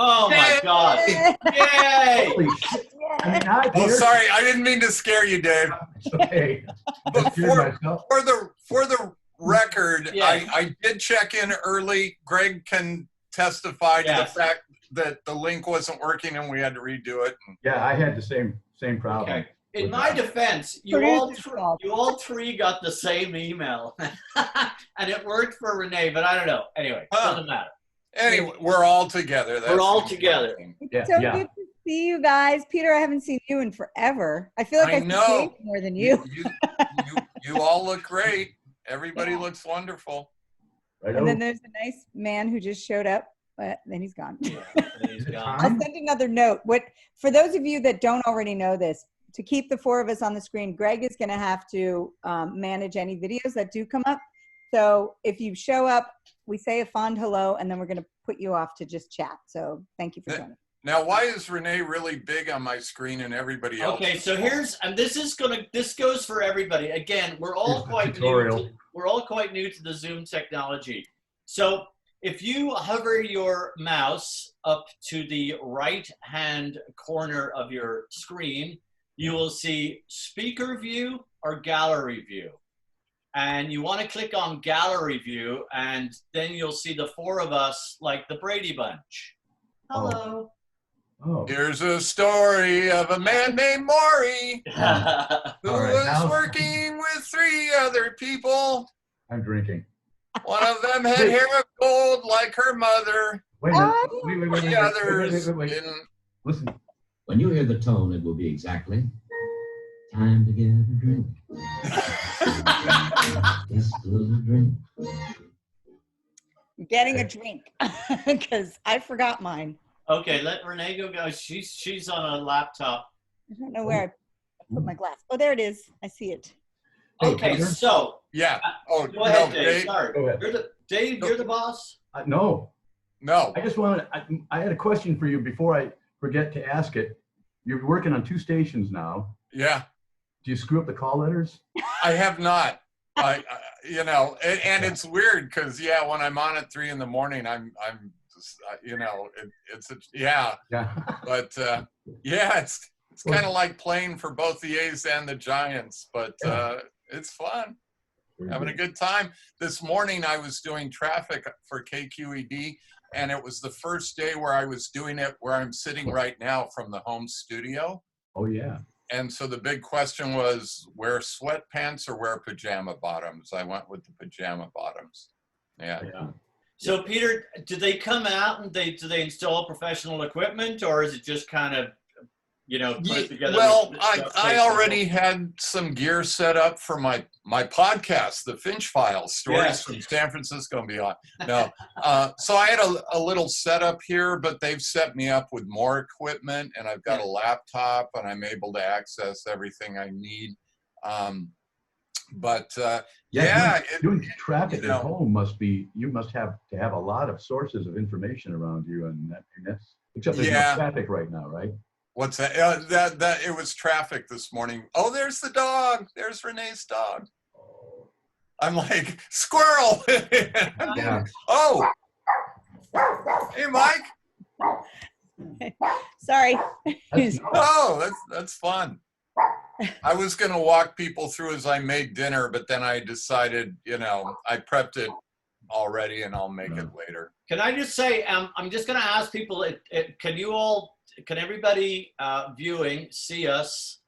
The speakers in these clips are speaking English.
Oh my God! Yay! Holy shit. I mean, hi, Oh, Peter. sorry, I didn't mean to scare you, Dave. It's okay. But for the record, Yes. I did check in early. Greg can testify to the Yes. fact that the link wasn't working and we had to redo it. Yeah, I had the same problem. Okay. In with my that. defense, you all three got the same email, and it worked for Renee. But I don't know. Anyway, doesn't matter. Anyway, we're all together. We're all together. Yeah, So yeah. good to see you guys. Peter, I haven't seen you in forever. I feel like I I know. see Dave more than you. You all look great. Everybody looks wonderful. Right And then there's a nice man who just showed up, but then he's gone. Yeah, he's gone. I'll send another note. For those of you that don't already know this, to keep the four of us on the screen, Greg is going to have to manage any videos that do come up. So if you show up, we say a fond hello, and then we're going to put you off to just chat. So thank you for joining. Now, why is Renee really big on my screen and everybody else? Okay, so this goes for everybody. Again, we're all quite new to the Zoom technology. So if you hover your mouse up to the right-hand corner of your screen, you will see speaker view or gallery view. And you want to click on gallery view, and then you'll see the four of us like the Brady Bunch. Hello. Oh. Here's a story of a man named Morey who was working with three other people. I'm drinking. One of them had hair of gold like her mother. Wait a minute. Wait. The others didn't. Listen. When you hear the tone, it will be exactly time to get a drink. Just a little drink. Getting a drink, because I forgot mine. Okay, let Renee go. She's on a laptop. I don't know where I put my glass. Oh, there it is. I see it. Okay, Peter? so Yeah. Oh, go ahead, no, Dave. Sorry, Go ahead. You're the boss. No. No. I just wanted, I had a question for you before I forget to ask it. You're working on 2 stations now. Yeah. Do you screw up the call letters? I have not. You know, and it's weird because when I'm on at 3 in the morning, I'm just, you know, Yeah. but it's kind of like playing for both the A's and the Giants, but it's fun. Having a good time. This morning I was doing traffic for KQED, and it was the first day where I was doing it where I'm sitting right now from the home studio. Oh, yeah. And so the big question was, wear sweatpants or wear pajama bottoms? I went with the pajama bottoms. Yeah. So Peter, do they come out and do they install professional equipment, or is it just kind of, you know, put it together? Well, I already had some gear set up for my podcast, the Finch Files, stories from San Francisco and beyond. No, so I had a little setup here, but they've set me up with more equipment, and I've got a laptop, and I'm able to access everything I need. Doing traffic at home you must have to have a lot of sources of information around you, and that's except there's no traffic right now, right? What's that? That it was traffic this morning. Oh, there's the dog. There's Renee's dog. I'm like, squirrel. Yeah. Oh, hey, Mike. Sorry. Oh, that's fun. I was going to walk people through as I made dinner, but then I decided, you know, I prepped it already and I'll make it later. Can I just say, I'm just going to ask people, can everybody viewing see us?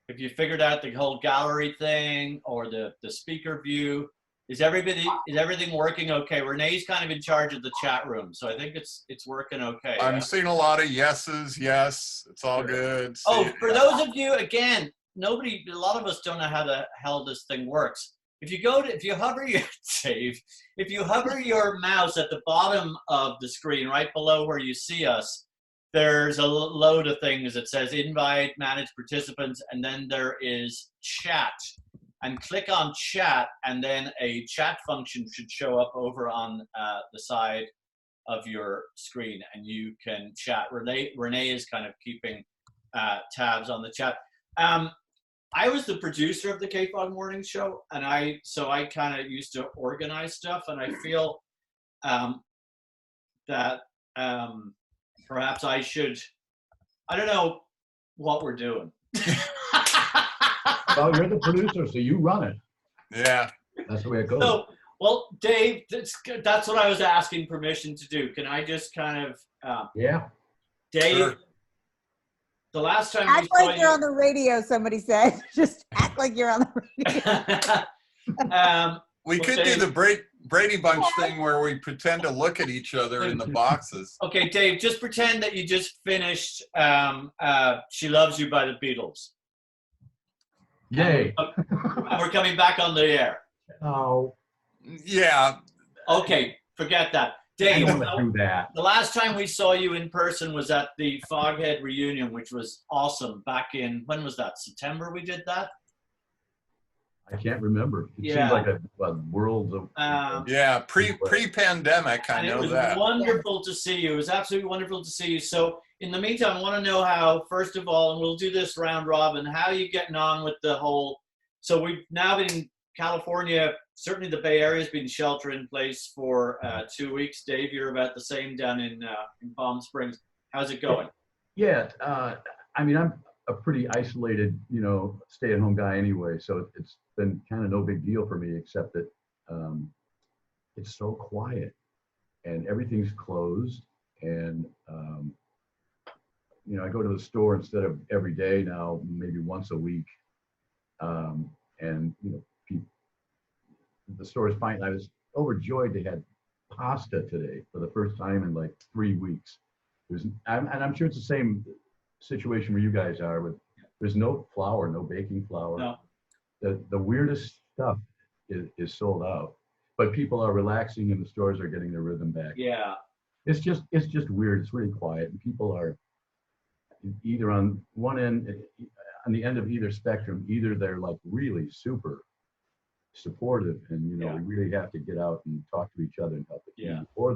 If you figured out the whole gallery thing or the speaker view, is everything working okay? Renee's kind of in charge of the chat room, so I think it's working okay. I'm seeing a lot of yeses. Yes, it's all good. For those of you, again, a lot of us don't know how the hell this thing works. If you hover your mouse at the bottom of the screen, right below where you see us, there's a load of things that says invite, manage participants, and then there is chat. And click on chat, and then a chat function should show up over on the side of your screen, and you can chat. Renee is kind of keeping tabs on the chat. I was the producer of the KFOG Morning Show, and I kind of used to organize stuff, and I feel that perhaps I should. I don't know what we're doing. Well, you're the producer, so you run it. Yeah. That's the way it goes. So, well, Dave, that's what I was asking permission to do. Can I just kind of, Yeah. Dave, Sure. the last time Act we saw like you're on the radio, somebody said. Just act like you're on the radio. We could do the Brady Bunch thing where we pretend to look at each other in the boxes. Okay, Dave, just pretend that you just finished She Loves You by the Beatles. Yay. And we're coming back on the air. Oh. Yeah. Okay, forget that. I Dave, don't want to do that. the last time we saw you in person was at the Foghead reunion, which was awesome back in, when was that? September we did that? I can't remember. It Yeah. seems like a world of. Yeah. Pre-pandemic, I know that. It was wonderful to see you. It was absolutely wonderful to see you. So in the meantime, I want to know how, first of all, and we'll do this round robin, how are you getting on with the whole, so we've now been in California, certainly the Bay Area has been shelter in place for 2 weeks. Dave, you're about the same down in Palm Springs. How's it going? Yeah. I mean, I'm a pretty isolated, stay-at-home guy anyway. So it's been kind of no big deal for me, except that it's so quiet and everything's closed. And, I go to the store instead of every day now, maybe once a week. And, the store is fine. I was overjoyed they had pasta today for the first time in like 3 weeks. And I'm sure it's the same situation where you guys are with, there's no flour, no baking flour. No. The weirdest stuff is sold out, but people are relaxing and the stores are getting their rhythm back. Yeah. It's just weird. It's really quiet, and people are either on one end, on the end of either spectrum. Either they're like really super supportive, and we really have to get out and talk to each other and help the team, or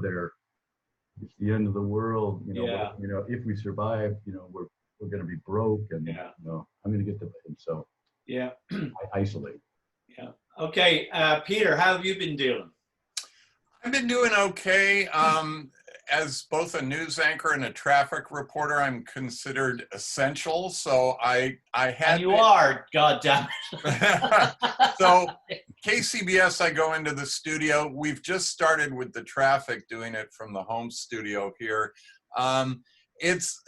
it's the end of the world. If we survive, we're going to be broke, and I'm going to get and so I isolate. Yeah. Okay, Peter, how have you been doing? I've been doing okay. As both a news anchor and a traffic reporter, I'm considered essential. So I had. And you are, goddamn. So KCBS, I go into the studio. We've just started with the traffic, doing it from the home studio here. It's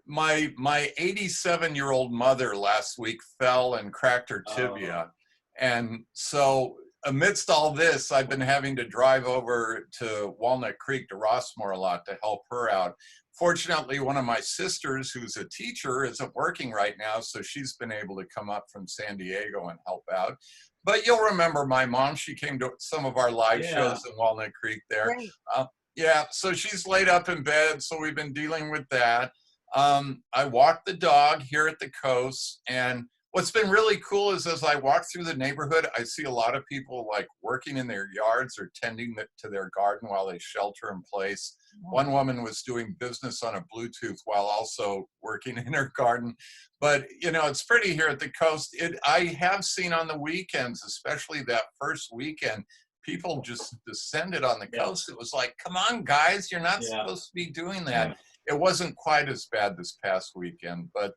my 87-year-old mother last week fell and cracked her tibia, and so. Amidst all this, I've been having to drive over to Walnut Creek to Rossmore a lot to help her out. Fortunately, one of my sisters, who's a teacher, isn't working right now, so she's been able to come up from San Diego and help out. But you'll remember my mom. She came to some of our live shows in Walnut Creek there. Right. So she's laid up in bed, so we've been dealing with that. I walk the dog here at the coast, and what's been really cool is as I walk through the neighborhood, I see a lot of people like working in their yards or tending to their garden while they shelter in place. One woman was doing business on a Bluetooth while also working in her garden. But, it's pretty here at the coast. I have seen on the weekends, especially that first weekend, people just descended on the coast. It was like, come on, guys, you're not supposed to be doing that. Yeah. It wasn't quite as bad this past weekend, but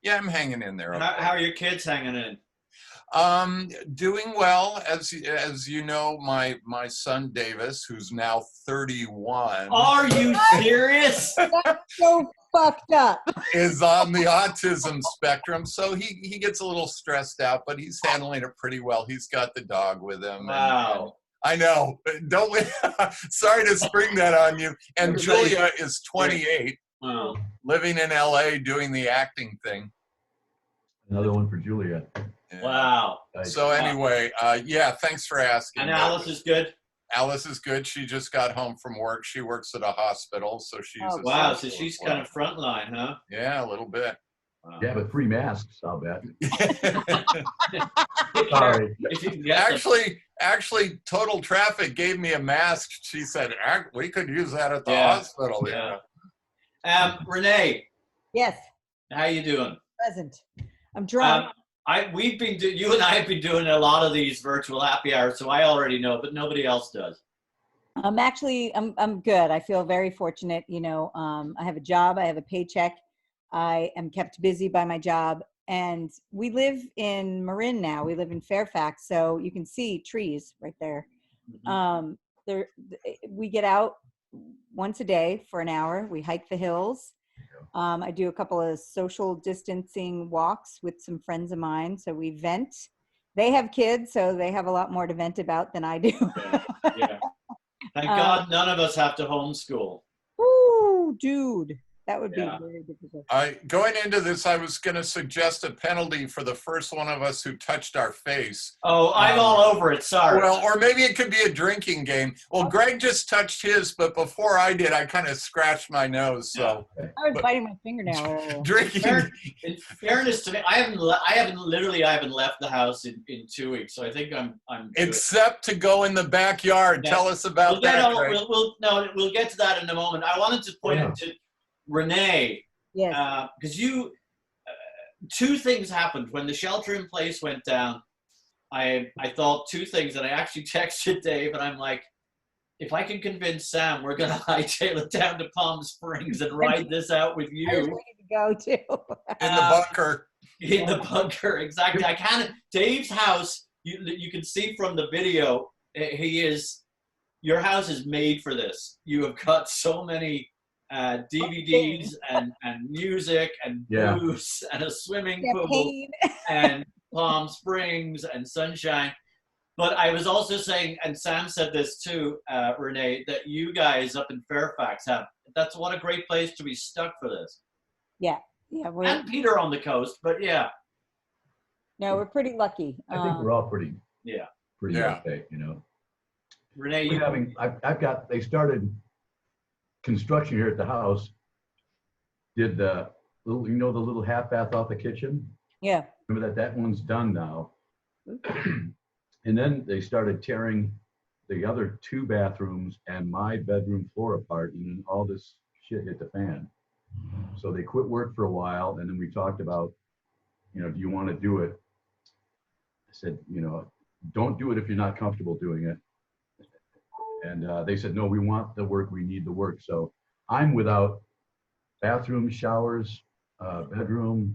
I'm hanging in there. How are your kids hanging in? Doing well. As you know, my son Davis, who's now 31. Are you serious? That's so fucked up. Is on the autism spectrum, so he gets a little stressed out, but he's handling it pretty well. He's got the dog with him. Wow. I know. Don't we? Sorry to spring that on you. And Julia is 28, living in LA, doing the acting thing. Another one for Julia. Yeah. Wow. So anyway, thanks for asking. And Alice is good? Alice is good. She just got home from work. She works at a hospital, so she's wow. So she's kind of frontline, huh? Yeah, a little bit. Wow. Yeah, but free masks, I'll bet. Sorry. Actually, Total Traffic gave me a mask. She said, we could use that at the hospital. Yeah. Renee. Yes. How you doing? Present. I'm drunk. You and I have been doing a lot of these virtual happy hours, so I already know, but nobody else does. I'm good. I feel very fortunate. I have a job, I have a paycheck. I am kept busy by my job, and we live in Marin now. We live in Fairfax, so you can see trees right there. Mhm. There, we get out once a day for an hour. We hike the hills. I do a couple of social distancing walks with some friends of mine. So we vent. They have kids, so they have a lot more to vent about than I do. Yeah, yeah. Thank Um, God none of us have to homeschool. Ooh, dude, that would be Yeah. very difficult. Going into this, I was going to suggest a penalty for the first one of us who touched our face. Oh, I'm all over it. Sorry. Well, or maybe it could be a drinking game. Well, Greg just touched his, but before I did, I kind of scratched my nose. So I was biting my fingernail earlier. drinking. In fairness to me, I haven't left the house in 2 weeks, so I think I'm good. Except to go in the backyard. Yeah. Tell us about that, Greg. We'll get to that in a moment. I wanted to point to Renee. Yes. Because two things happened when the shelter in place went down. I thought two things, and I actually texted Dave, and I'm like, if I can convince Sam, we're gonna hightail it down to Palm Springs and ride this out with you. I was ready to go too. In the bunker. In the bunker, exactly. I can't. Dave's house, you can see from the video. Your house is made for this. You have got so many DVDs and music and booze and a swimming pool and Palm Springs and sunshine. But I was also saying, and Sam said this too, Renee, that you guys up in Fairfax that's what a great place to be stuck for this. Yeah. And Peter on the coast, but yeah. No, we're pretty lucky. I think we're all pretty Yeah. okay, you know. Renee, they started construction here at the house. Did the little half bath off the kitchen? Yeah. Remember that one's done now. And then they started tearing the other two bathrooms and my bedroom floor apart, and all this shit hit the fan. So they quit work for a while, and then we talked about, do you want to do it? I said, don't do it if you're not comfortable doing it. And they said, no, we want the work, we need the work. So I'm without bathroom, showers, bedroom,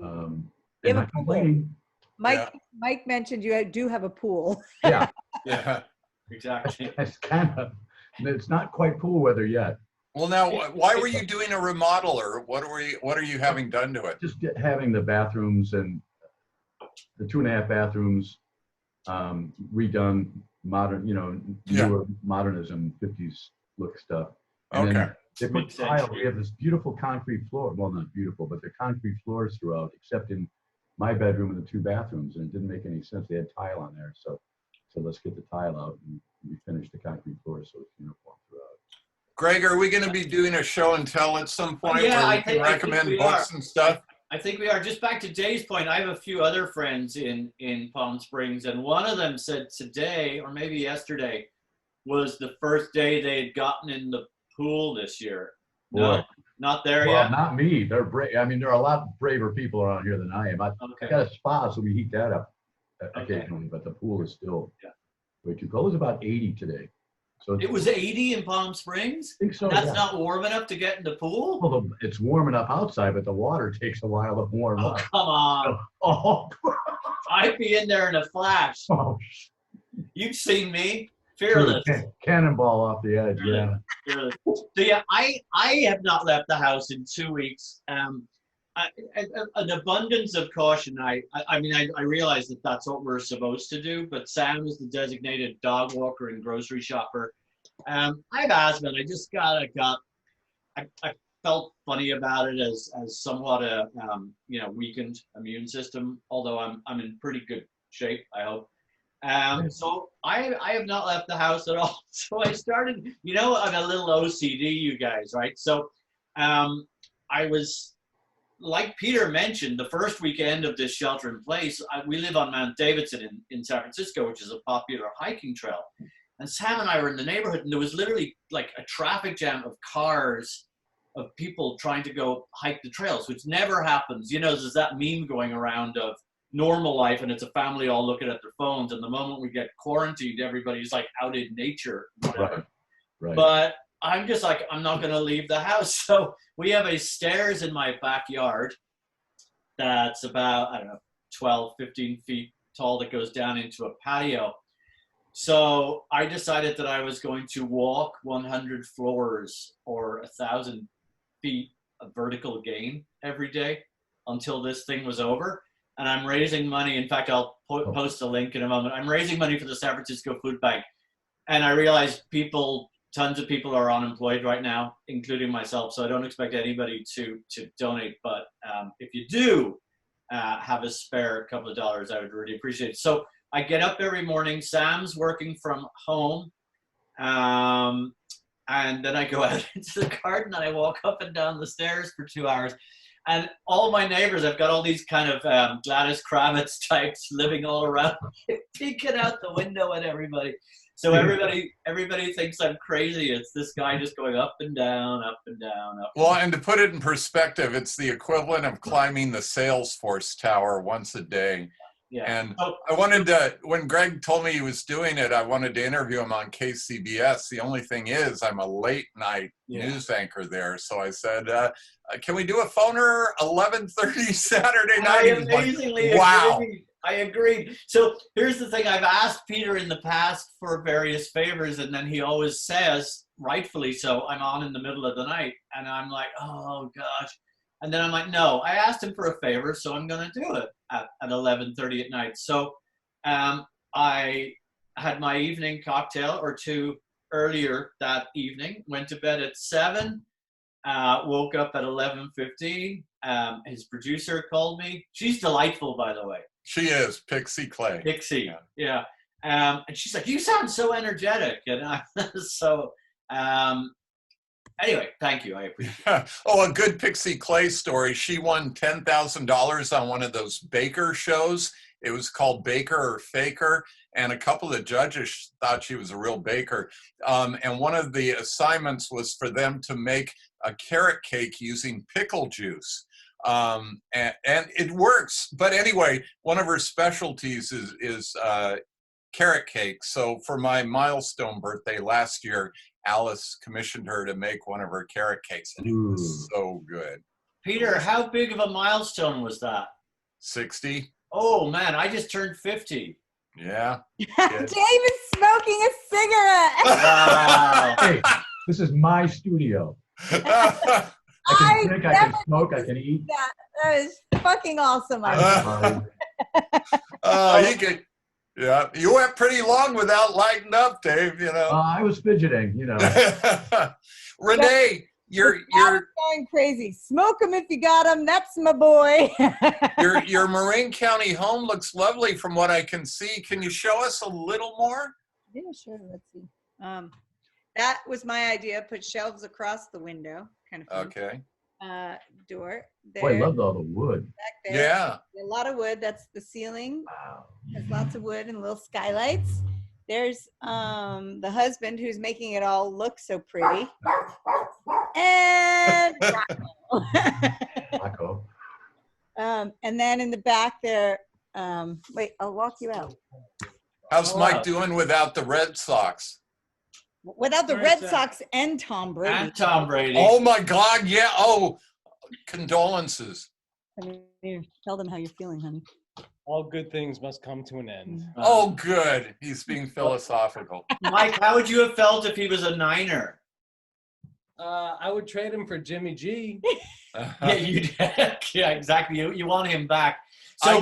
and not complaining. Mike mentioned you do have a pool. Yeah. Yeah. exactly. It's not quite pool weather yet. Well, now, why were you doing a remodel, or what are you having done to it? Just having the bathrooms and the 2.5 bathrooms redone, modern, newer modernism, 50s look stuff. And then they put tile. We have this beautiful concrete floor. Well, not beautiful, but they're concrete floors throughout, except in my bedroom and the 2 bathrooms, and it didn't make any sense. They had tile on there, so let's get the tile out, and we finished the concrete floor so it's uniform throughout. Greg, are we going to be doing a show and tell at some point Yeah, where we can recommend books and stuff? I think we are. Just back to Jay's point, I have a few other friends in Palm Springs, and one of them said today, or maybe yesterday, was the first day they had gotten in the pool this year. No, not there yet? Not me. They're brave. I mean, there are a lot braver people around here than I am. I got a spa, so we heat that up occasionally, but the pool is still way too cold. It was about 80 today. So it was 80 in Palm Springs? I think so. That's not warm enough to get in the pool? Well, it's warm enough outside, but the water takes a while to warm up. Come on. Oh. I'd be in there in a flash. Oh. You've seen me. Fearless. Cannonball off the edge, yeah. Fearless. So yeah, I have not left the house in 2 weeks. An abundance of caution. I realize that that's what we're supposed to do, but Sam is the designated dog walker and grocery shopper. I have asthma, and I just I felt funny about it as somewhat a weakened immune system. Although I'm in pretty good shape, I hope. So I have not left the house at all. So I started. I'm a little OCD, you guys, right? So I was. Like Peter mentioned, the first weekend of this shelter in place, we live on Mount Davidson in San Francisco, which is a popular hiking trail. And Sam and I were in the neighborhood, and there was literally like a traffic jam of cars, of people trying to go hike the trails, which never happens. There's that meme going around of normal life and it's a family all looking at their phones. And the moment we get quarantined, everybody's like out in nature, whatever. Right. But I'm just like, I'm not going to leave the house. So we have a stairs in my backyard that's about, I don't know, 12, 15 feet tall that goes down into a patio. So I decided that I was going to walk 100 floors or 1,000 feet of vertical gain every day until this thing was over. And I'm raising money. In fact, I'll post a link in a moment. I'm raising money for the San Francisco Food Bank. And I realized tons of people are unemployed right now, including myself. So I don't expect anybody to donate. But if you do have a spare couple of dollars, I would really appreciate it. So I get up every morning. Sam's working from home. And then I go out into the garden and I walk up and down the stairs for 2 hours. And all my neighbors, I've got all these kind of Gladys Kravitz types living all around, peeking out the window at everybody. So everybody thinks I'm crazy. It's this guy just going up and down, up and down, up. Well, and to put it in perspective, it's the equivalent of climbing the Salesforce tower once a day. Yeah. And I wanted to, when Greg told me he was doing it, I wanted to interview him on KCBS. The only thing is I'm a late night news anchor there. So I said, can we do a phoner 11:30 Saturday night? I amazingly agreed. I agreed. So here's the thing. I've asked Peter in the past for various favors, and then he always says, rightfully so, I'm on in the middle of the night. And I'm like, oh, gosh. And then I'm like, no, I asked him for a favor, so I'm going to do it at 11:30 at night. So I had my evening cocktail or two earlier that evening, went to bed at 7, woke up at 11:15. His producer called me. She's delightful, by the way. She is, Pixie Clay. Pixie, yeah. And she's like, you sound so energetic. And anyway, thank you. I appreciate it. Oh, a good Pixie Clay story. She won $10,000 on one of those baker shows. It was called Baker or Faker, and a couple of judges thought she was a real baker. And one of the assignments was for them to make a carrot cake using pickle juice. And it works. But anyway, one of her specialties is carrot cake. So for my milestone birthday last year, Alice commissioned her to make one of her carrot cakes, and it was so good. Peter, how big of a milestone was that? 60. Oh, man, I just turned 50. Yeah. David's smoking a cigarette. Wow. Hey, this is my studio. I can drink, I can smoke, I can eat. That is fucking awesome. Yeah, you went pretty long without lighting up, Dave, you know. I was fidgeting, you know. Renee, you're going crazy. Smoke them if you got them. That's my boy. your Marin County home looks lovely from what I can see. Can you show us a little more? Yeah, sure. Let's see. That was my idea. Put shelves across the window, kind of fun. Okay. Door there. Boy, I loved all the wood. Back there. Yeah. A lot of wood. That's the ceiling. Wow. There's lots of wood and little skylights. There's the husband who's making it all look so pretty. And Taco. and then in the back there, wait, I'll walk you out. How's Mike doing without the Red Sox? Without the Red Sox and Tom Brady. And Tom Brady. Oh my God, yeah. Oh, condolences. Tell them how you're feeling, honey. All good things must come to an end. Oh, good. He's being philosophical. Mike, how would you have felt if he was a Niner? I would trade him for Jimmy G. Yeah, yeah, exactly. You want him back. So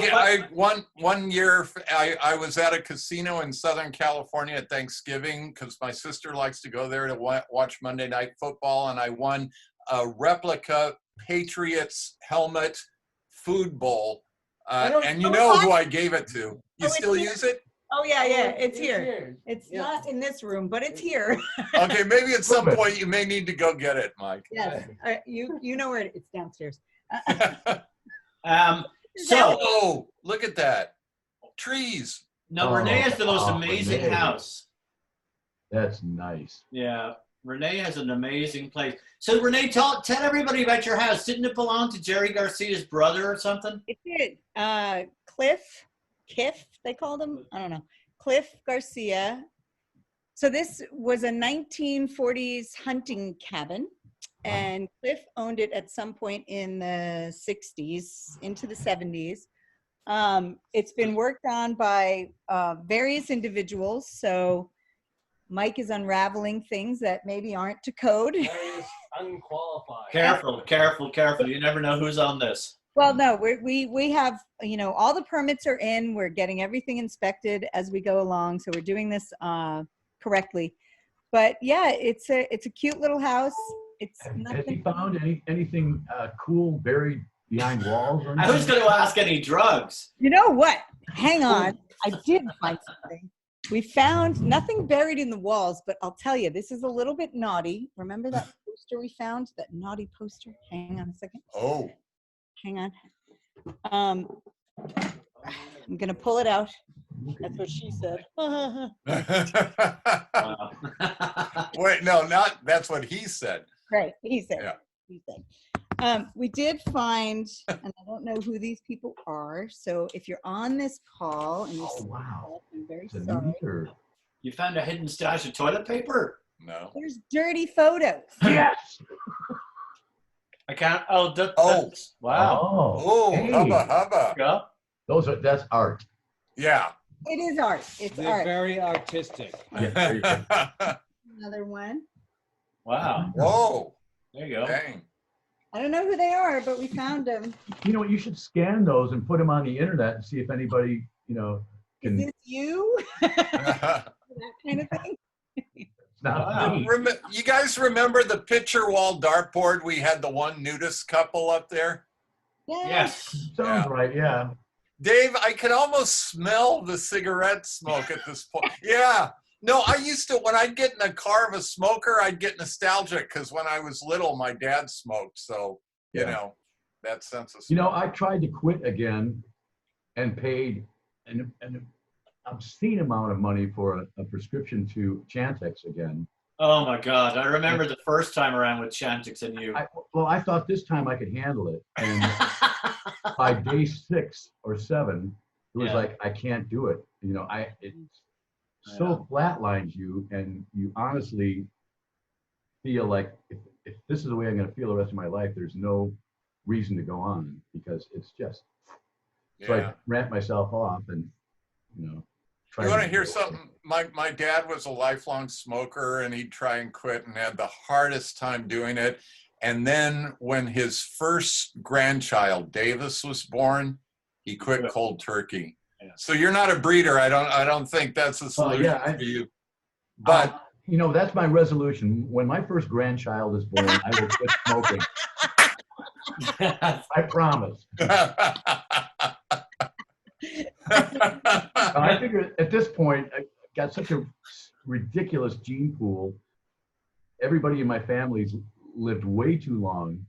one year I was at a casino in Southern California at Thanksgiving because my sister likes to go there to watch Monday Night Football, and I won a replica Patriots helmet food bowl. And you know who I gave it to. You still use it? Oh, yeah, it's here. It's not in this room, but it's here. Okay, maybe at some point you may need to go get it, Mike. Yes, you know where it's downstairs. Oh, look at that. Trees. No, Renee has the most amazing Renee. house. That's nice. Yeah. Renee has an amazing place. So Renee, tell everybody about your house. Didn't it belong to Jerry Garcia's brother or something? It did. Kiff, they called him. I don't know. Cliff Garcia. So this was a 1940s hunting cabin, and Cliff owned it at some point in the 60s into the 70s. It's been worked on by various individuals. So Mike is unraveling things that maybe aren't to code. Various unqualified. Careful. You never know who's on this. Well, no, we have, all the permits are in. We're getting everything inspected as we go along. So we're doing this correctly. But yeah, it's a cute little house. It's Has nothing. he found anything cool buried behind walls? Or I was going to ask any drugs. You know what? Hang on. I did find something. We found nothing buried in the walls, but I'll tell you, this is a little bit naughty. Remember that poster we found? That naughty poster? Hang on a second. Oh. Hang on. I'm going to pull it out. That's what she said. Wait, no, not that's what he said. Right. He said. Yeah. He said. We did find, and I don't know who these people are. So if you're on this call and you Oh, wow. I'm very Is it sorry. neat or- You found a hidden stash of toilet paper? No. There's dirty photos. Yes. I can't. Oh, Oh. that's, wow. Oh, hey. hubba. Yeah. That's art. Yeah. It is art. It's They're art. very artistic. Yeah, there you go. Another one. Wow. Whoa. There you go. Dang. I don't know who they are, but we found them. You know what? You should scan those and put them on the internet and see if anybody, Is can. this you? That kind of thing. It's not Wow. me. You guys remember the picture wall dartboard? We had the one nudist couple up there. Yeah. Yes. Sounds Yeah. right. Yeah. Dave, I can almost smell the cigarette smoke at this point. Yeah. No, I used to, when I'd get in a car of a smoker, I'd get nostalgic because when I was little, my dad smoked. So, Yeah. that sense of smell. I tried to quit again and paid an obscene amount of money for a prescription to Chantix again. Oh my God. I remember the first time around with Chantix and you. I thought this time I could handle it. And by day 6 or 7, it was Yeah. like, I can't do it. It so flatlines you, and you honestly feel like if this is the way I'm going to feel the rest of my life, there's no reason to go on because it's just. So I ramp myself off and, try. You want to hear something? My dad was a lifelong smoker, and he'd try and quit and had the hardest time doing it. And then when his first grandchild, Davis, was born, he quit cold turkey. Yeah. So you're not a breeder. I don't think that's a solution for you. But that's my resolution. When my first grandchild is born, I will quit smoking. I promise. I figure at this point, I got such a ridiculous gene pool. Everybody in my family's lived way too long.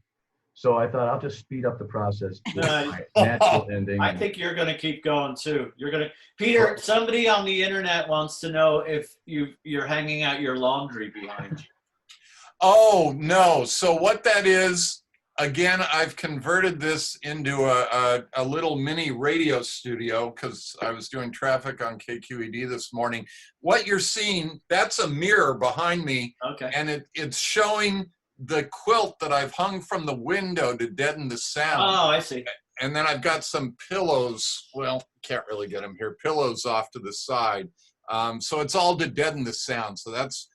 So I thought I'll just speed up the process to my natural ending. I think you're going to keep going too. Peter, somebody on the internet wants to know if you're hanging out your laundry behind you. Oh, no. So what that is, again, I've converted this into a little mini radio studio because I was doing traffic on KQED this morning. What you're seeing, that's a mirror behind me. Okay. And it's showing the quilt that I've hung from the window to deaden the sound. Oh, I see. And then I've got some pillows. Well, can't really get them here. Pillows off to the side. So it's all to deaden the sound. So that's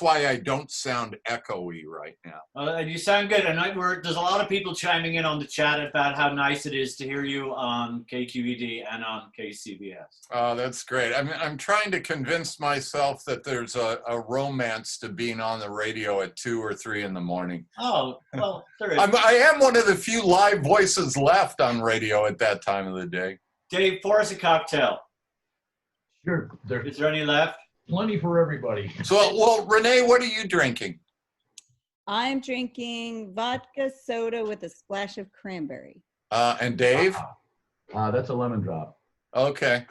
why I don't sound echoey right now. And you sound good. And there's a lot of people chiming in on the chat about how nice it is to hear you on KQED and on KCBS. Oh, that's great. I'm trying to convince myself that there's a romance to being on the radio at 2 or 3 in the morning. Oh, well, there is. I am one of the few live voices left on radio at that time of the day. Dave, pour us a cocktail. Sure, there's Is there any left? plenty for everybody. So, well, Renee, what are you drinking? I'm drinking vodka soda with a splash of cranberry. And Dave? That's a lemon drop. Okay.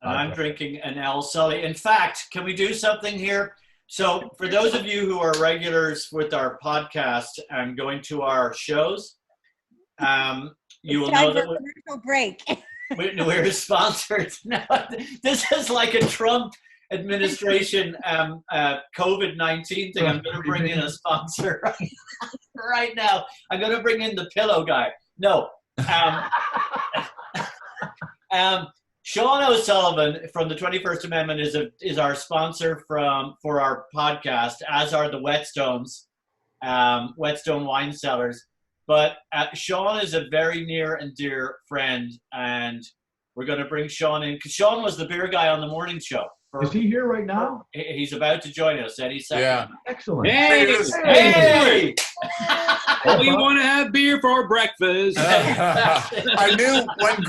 And I'm drinking an El Sully. In fact, can we do something here? So for those of you who are regulars with our podcast and going to our shows, you will know that commercial break. we're sponsored. No, this is like a Trump administration COVID-19 thing. I'm going to bring in a sponsor right now. I'm going to bring in the pillow guy. No. Sean O'Sullivan from the 21st Amendment is our sponsor for our podcast, as are the Whetstones, Whetstone Wine Cellars. But Sean is a very near and dear friend, and we're going to bring Sean in, because Sean was the beer guy on the morning show. Is he here right now? He's about to join us any second. Yeah. Excellent. Hey! We want to have beer for breakfast. I knew when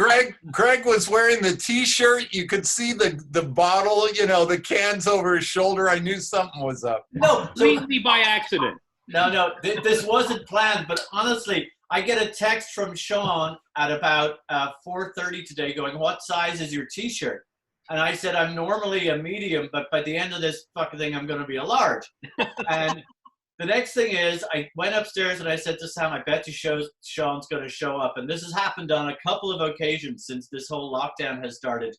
Greg was wearing the T-shirt, you could see the bottle, you know, the cans over his shoulder. I knew something was up. No, Completely by accident. No, this wasn't planned, but honestly, I get a text from Sean at about 4:30 today going, "What size is your T-shirt?" And I said, "I'm normally a medium, but by the end of this fucking thing, I'm going to be a large." And the next thing is, I went upstairs and I said to Sam, "I bet you Sean's going to show up." And this has happened on a couple of occasions since this whole lockdown has started.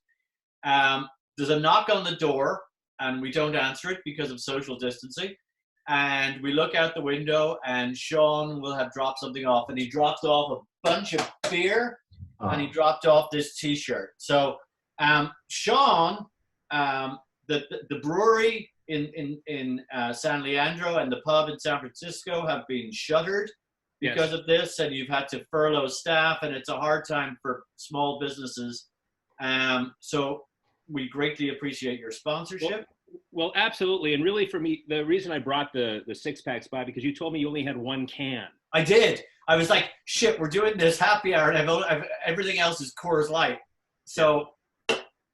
There's a knock on the door, and we don't answer it because of social distancing. And we look out the window, and Sean will have dropped something off. And he dropped off a bunch of beer, and he dropped off this T-shirt. So Sean, the brewery in San Leandro and the pub in San Francisco have been shuttered because of this, and you've had to furlough staff, and it's a hard time for small businesses. So we greatly appreciate your sponsorship. Well, absolutely. And really for me, the reason I brought the 6-packs by, because you told me you only had one can. I did. I was like, shit, we're doing this happy hour, and everything else is Coors Light. So.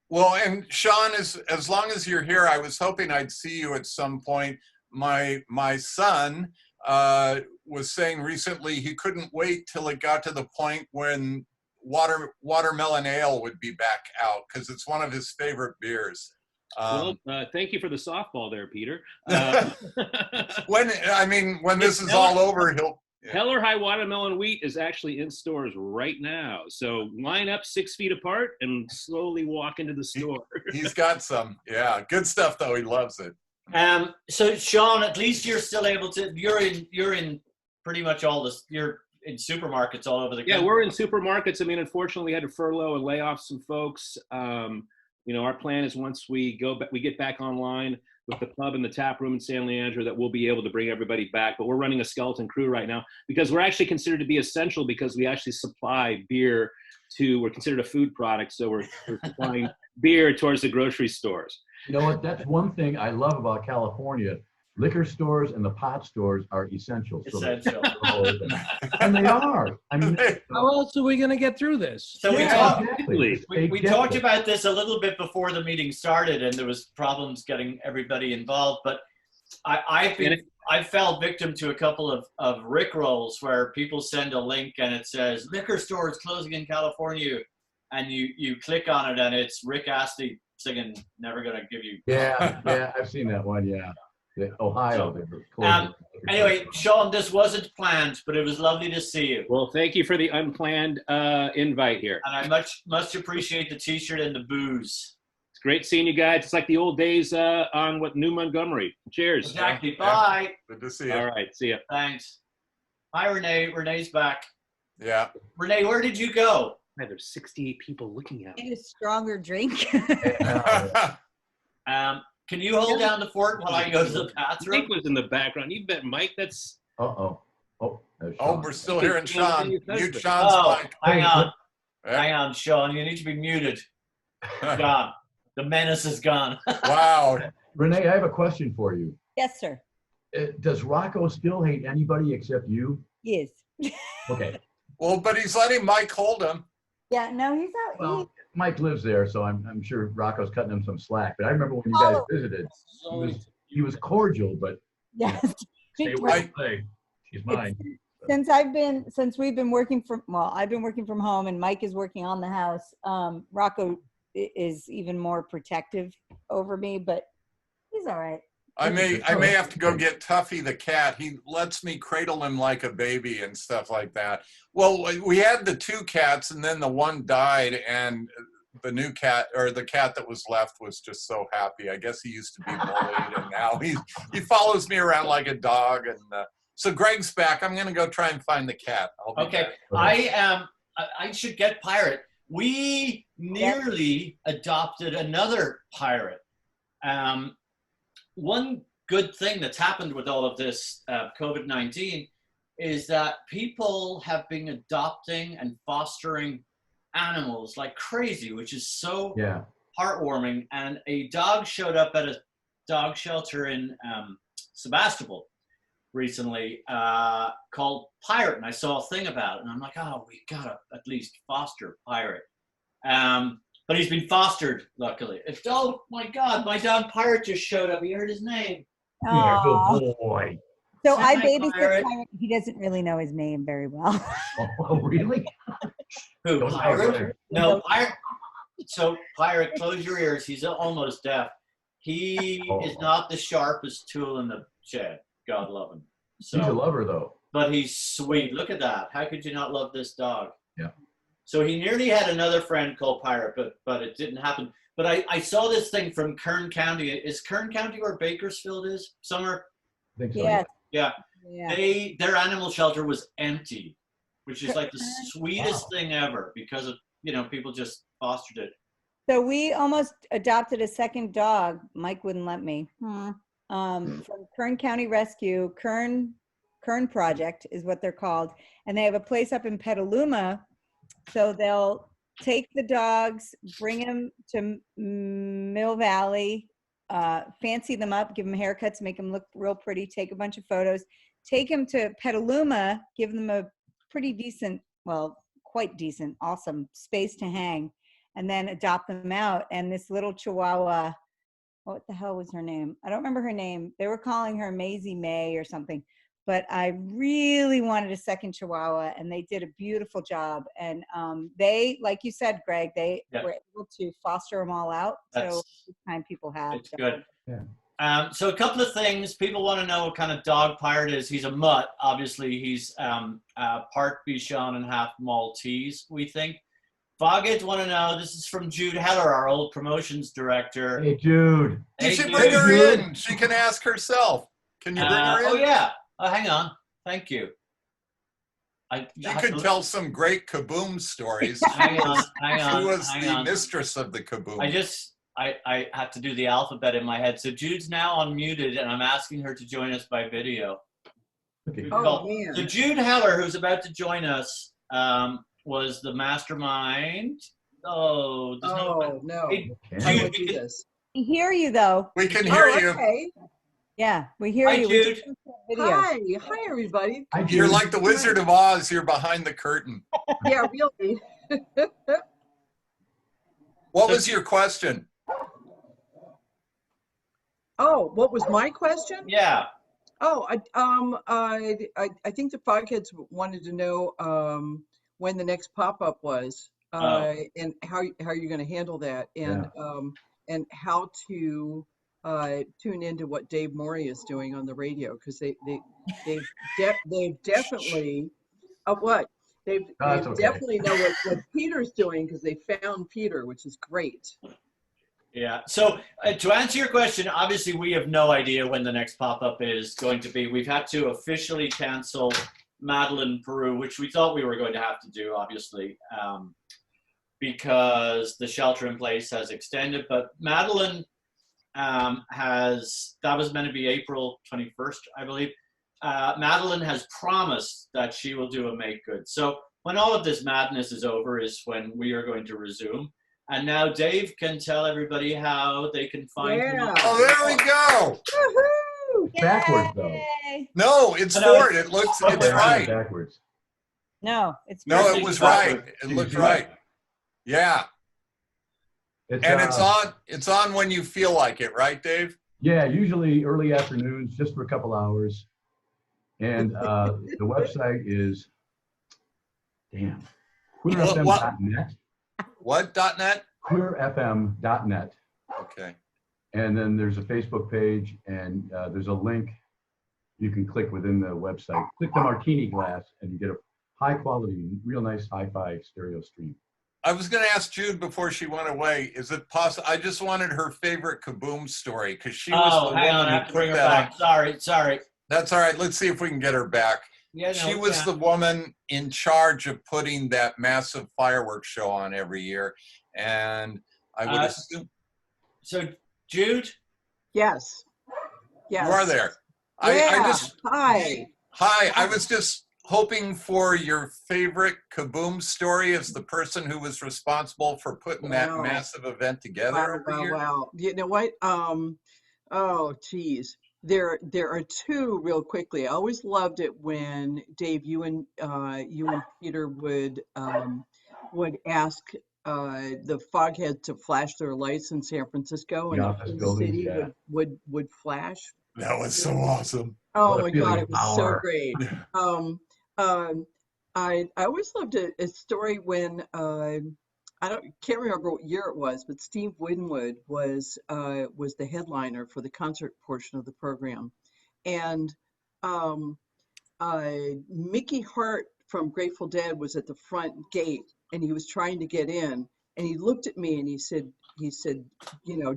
Well, and Sean, as long as you're here, I was hoping I'd see you at some point. My son was saying recently he couldn't wait till it got to the point when watermelon ale would be back out, because it's one of his favorite beers. Thank you for the softball there, Peter. When this is all over, he'll. Hell or High Watermelon Wheat is actually in stores right now. So line up 6 feet apart and slowly walk into the store. He's got some. Yeah, good stuff though. He loves it. So Sean, at least you're still able to. You're in pretty much all this. You're in supermarkets all over the country. Yeah, we're in supermarkets. I mean, unfortunately, we had to furlough and lay off some folks. Our plan is once we get back online with the pub and the tap room in San Leandro, that we'll be able to bring everybody back. But we're running a skeleton crew right now because we're actually considered to be essential, because we actually supply beer we're considered a food product. So we're supplying beer towards the grocery stores. You know what? That's one thing I love about California. Liquor stores and the pot stores are essential. Essential. And they are. I mean, How else are we going to get through this? So exactly. we talked about this a little bit before the meeting started, and there was problems getting everybody involved. But I fell victim to a couple of rickrolls where people send a link and it says liquor stores closing in California, and you click on it and it's Rick Astley singing "Never Gonna Give You." Yeah, I've seen that one. Yeah. Ohio. Anyway, Sean, this wasn't planned, but it was lovely to see you. Well, thank you for the unplanned invite here. And I much appreciate the T-shirt and the booze. It's great seeing you guys. It's like the old days on New Montgomery. Cheers. Exactly. Bye. Good to see you. All right. See ya. Thanks. Hi, Renee. Renee's back. Yeah. Renee, where did you go? Man, there's 68 people looking at me. Need a stronger drink. Can you hold down the fort while I go to the bathroom? Mike was in the background. You bet, Mike. That's. Oh, we're still hearing Sean. Mute Sean's mic. Hang on, Sean. You need to be muted. Gone. The menace is gone. Wow. Renee, I have a question for you. Yes, sir. Does Rocco still hate anybody except you? Yes. Okay. Well, but he's letting Mike hold him. Yeah, no, he's out. Well, Mike lives there, so I'm sure Rocco's cutting him some slack. But I remember when you guys visited, he was cordial, but yes. stay away. She's mine. Since we've been working I've been working from home and Mike is working on the house. Rocco is even more protective over me, but he's all right. I may have to go get Tuffy the cat. He lets me cradle him like a baby and stuff like that. Well, we had the 2 cats, and then the one died, and the new cat, or the cat that was left, was just so happy. I guess he used to be bullied, and now he follows me around like a dog. And so Greg's back. I'm going to go try and find the cat. Okay, I should get Pirate. We nearly adopted another pirate. One good thing that's happened with all of this COVID-19 is that people have been adopting and fostering animals like crazy, which is so heartwarming. And a dog showed up at a dog shelter in Sebastopol recently called Pirate, and I saw a thing about it, and I'm like, oh, we gotta at least foster Pirate. But he's been fostered, luckily. Oh my God, my dog Pirate just showed up. You heard his name. Good boy. So I babysit Pirate. He doesn't really know his name very well. Oh, really? Who, Pirate? No, Pirate. So Pirate, close your ears. He's almost deaf. He is not the sharpest tool in the shed. God love him. So, he's a lover, though. But he's sweet. Look at that. How could you not love this dog? Yeah. So he nearly had another friend called Pirate, but it didn't happen. But I saw this thing from Kern County. Is Kern County where Bakersfield is? Somewhere? I think so. Yeah. Their animal shelter was empty, which is like the sweetest thing ever because of, people just fostered it. So we almost adopted a second dog. Mike wouldn't let me. From Kern County Rescue. Kern Project is what they're called. And they have a place up in Petaluma. So they'll take the dogs, bring them to Mill Valley, fancy them up, give them haircuts, make them look real pretty, take a bunch of photos, take them to Petaluma, give them a pretty decent, well, quite decent, awesome space to hang, and then adopt them out. And this little Chihuahua, what the hell was her name? I don't remember her name. They were calling her Maisie May or something. But I really wanted a second Chihuahua, and they did a beautiful job. And they, like you said, Greg, they were able to foster them all out. So it's kind people have. It's good. Yeah. So a couple of things. People want to know what kind of dog Pirate is. He's a mutt. Obviously, he's part Bichon and half Maltese, we think. Fogheads want to know, this is from Jude Heller, our old promotions director. Hey, Jude. You should bring her in. She can ask herself. Can you bring her in? Oh, yeah. Hang on. Thank you. She could tell some great kaboom stories. Hang on. She was the mistress of the kaboom. I have to do the alphabet in my head. So Jude's now unmuted, and I'm asking her to join us by video. Okay. Oh, man. So Jude Heller, who's about to join us, was the mastermind. Oh, no. Hey, Jude, we hear you, though. We can hear you. Okay. Yeah, we hear you. Jude. Hi, everybody. You're like the Wizard of Oz. You're behind the curtain. Yeah, really. What was your question? Oh, what was my question? Yeah. Oh, I think the Fogheads wanted to know when the next pop-up was, and how you're going to handle that, and how to tune into what Dave Morey is doing on the radio, because they've definitely definitely know what Peter's doing, because they found Peter, which is great. Yeah. So to answer your question, obviously we have no idea when the next pop-up is going to be. We've had to officially cancel Madeline, Peru, which we thought we were going to have to do, obviously, because the shelter in place has extended. But Madeline that was meant to be April 21st, I believe. Madeline has promised that she will do a make good. So when all of this madness is over is when we are going to resume. And now Dave can tell everybody how they can find him. Oh, there we go. Woohoo! Backwards, though. No, it's forward. It's right. Backwards. No, it's no, it was right. It looked right. Yeah. It's on when you feel like it, right, Dave? Yeah, usually early afternoons, just for a couple hours. And the website is, queerfm.net. What .net? Queerfm.net. Okay. And then there's a Facebook page, and there's a link you can click within the website. Click the martini glass, and you get a high quality, real nice hi-fi stereo stream. I was going to ask Jude before she went away, is it possible? I just wanted her favorite Kaboom story because she was the hang on, woman I who have to bring put her that back. on. Sorry. That's all right. Let's see if we can get her back. Yeah, no, She was the woman in charge of putting that massive fireworks show on every year. And I would assume. So, Jude? Yes. Yes. You are there. Yeah. Hi. Hi. I was just hoping for your favorite Kaboom story as the person who was responsible for putting that massive event together every year. Wow. You know what? Oh, geez. There are two real quickly. I always loved it when Dave, you and Peter would ask the foghead to flash their lights in San Francisco, and the whole city would flash. That was so awesome. Oh my God, it was so great. I always loved a story when can't remember what year it was, but Steve Winwood was the headliner for the concert portion of the program, and Mickey Hart from Grateful Dead was at the front gate, and he was trying to get in, and he looked at me and he said,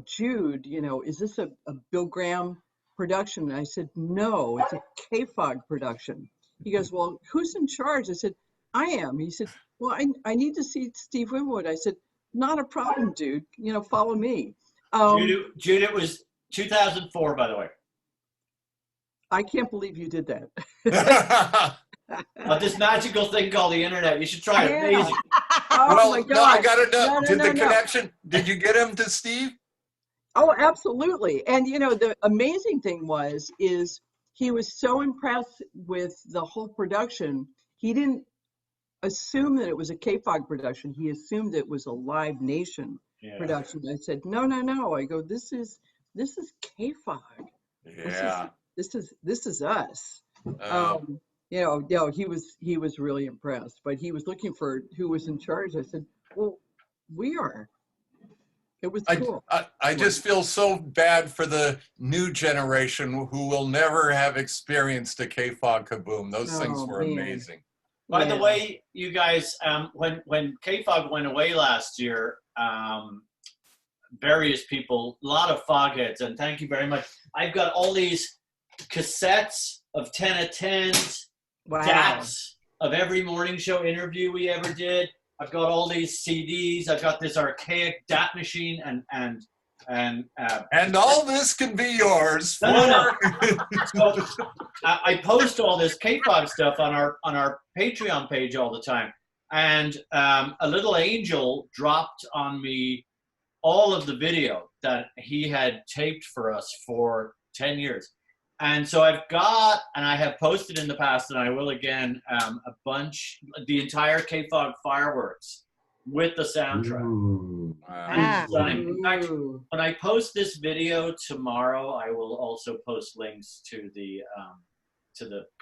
Jude, is this a Bill Graham production? And I said, no, it's a KFOG production. He goes, well, who's in charge? I said, I am. He said, well, I need to see Steve Winwood. I said, not a problem, dude. Follow me. Jude, it was 2004, by the way. I can't believe you did that. But this magical thing called the internet, you should try it. Amazing. Oh my God. No, I got to know. No, Did the connection, did you get him to Steve? Oh, absolutely. And the amazing thing is he was so impressed with the whole production. He didn't assume that it was a KFOG production. He assumed it was a Live Nation production. I said, no. I go, this is KFOG. Yeah. This is us. He was really impressed, but he was looking for who was in charge. I said, well, we are. It was cool. I just feel so bad for the new generation who will never have experienced a KFOG Kaboom. Those things were amazing. By the way, you guys, when KFOG went away last year, various people, a lot of fogheads, and thank you very much. I've got all these cassettes of 10 of 10s, DATs of every morning show interview we ever did. I've got all these CDs. I've got this archaic DAT machine, and all this can be yours. No. So, I post all this KFOG stuff on our Patreon page all the time, and a little angel dropped on me all of the video that he had taped for us for 10 years. And so I've got, and I have posted in the past, and I will again, the entire KFOG fireworks with the soundtrack. In fact, when I post this video tomorrow, I will also post links to the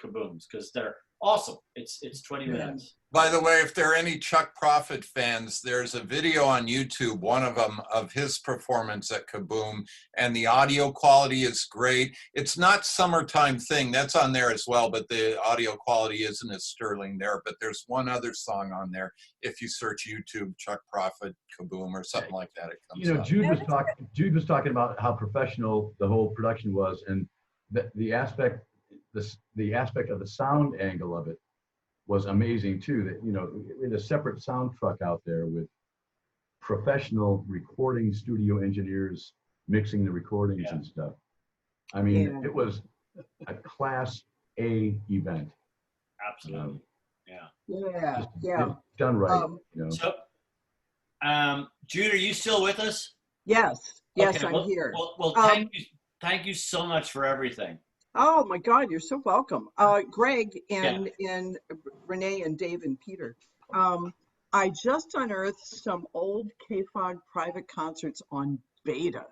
Kabooms because they're awesome. It's 20 minutes. By the way, if there are any Chuck Prophet fans, there's a video on YouTube, one of them, of his performance at Kaboom, and the audio quality is great. It's not Summertime Thing, that's on there as well, but the audio quality isn't as sterling there. But there's one other song on there. If you search YouTube, Chuck Prophet, Kaboom, or something like that, it comes up. Jude was talking about how professional the whole production was, and the aspect of the sound angle of it was amazing too. That we had a separate sound truck out there with professional recording studio engineers mixing the recordings and stuff. I mean, it was a Class A event. Absolutely. Done right. So, Jude, are you still with us? Yes, Okay, I'm here. Well, thank you so much for everything. Oh my God, you're so welcome. Greg and Renee and Dave and Peter. I just unearthed some old KFOG private concerts on beta.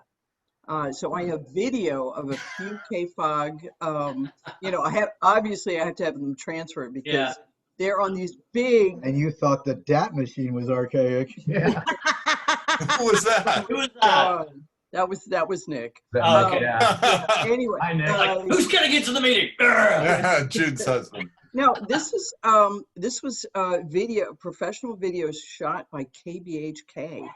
So I have video of a few KFOG. I have to have them transferred because they're on these big. And you thought the DAT machine was archaic. Yeah. Who was that? Who was that? That was Nick. Okay. Yeah. Anyway, Hi, Nick. Like, who's gonna get to the meeting? Jude's husband. no, this was professional videos shot by KBHK,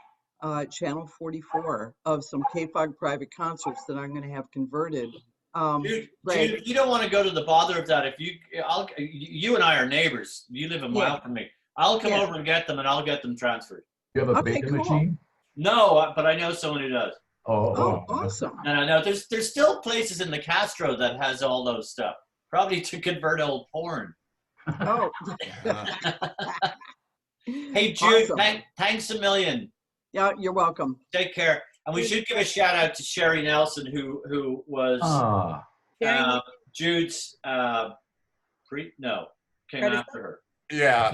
channel 44 of some KFOG private concerts that I'm going to have converted. Dude, Greg, if you don't want to go to the bother of that, you and I are neighbors. You live a mile from me. I'll come over and get them, and I'll get them transferred. You have a Okay, beta cool. machine? No, but I know someone who does. Oh, awesome. And I know there's still places in the Castro that has all those stuff. Probably to convert old porn. Oh, Hey, Jude, awesome. thanks a million. Yeah, you're welcome. Take care. And we should give a shout out to Sherry Nelson, who was Jude's came after her. Yeah.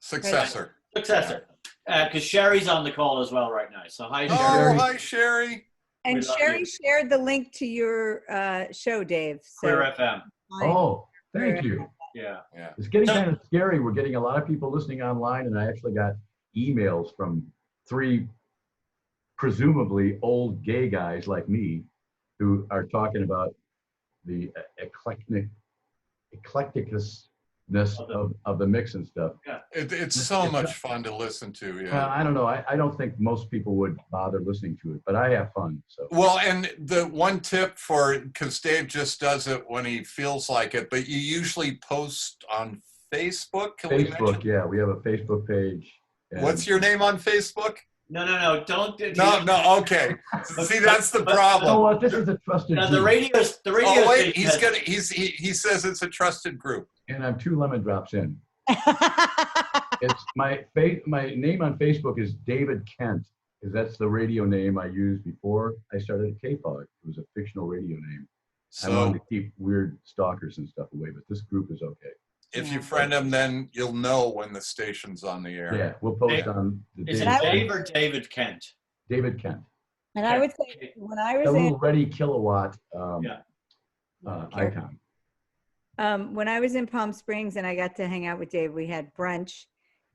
Successor. Because Sherry's on the call as well right now. So hi, Sherry. Oh, hi, Sherry. And Sherry shared the link to your show, Dave. So Queer FM. Oh, thank you. Yeah. It's getting kind of scary. We're getting a lot of people listening online, and I actually got emails from 3 presumably old gay guys like me who are talking about the eclecticness of the mix and stuff. Yeah. It's so much fun to listen to. Yeah. Well, I don't know. I don't think most people would bother listening to it, but I have fun. So. Well, and the one tip because Dave just does it when he feels like it, but you usually post on Facebook. Facebook, yeah, we have a Facebook page. What's your name on Facebook? No, don't. No, okay. See, that's the problem. Oh, this is a trusted group. The radio. Oh wait, he says it's a trusted group. And I'm 2 lemon drops in. It's my name on Facebook is David Kent, because that's the radio name I used before I started at KFOG. It was a fictional radio name. I wanted to keep weird stalkers and stuff away, but this group is okay. If you friend him, then you'll know when the station's on the air. Yeah, we'll post on the Is it Dave or David Kent? David Kent. And I would say when I was a little Ready Kilowatt icon. When I was in Palm Springs and I got to hang out with Dave, we had brunch,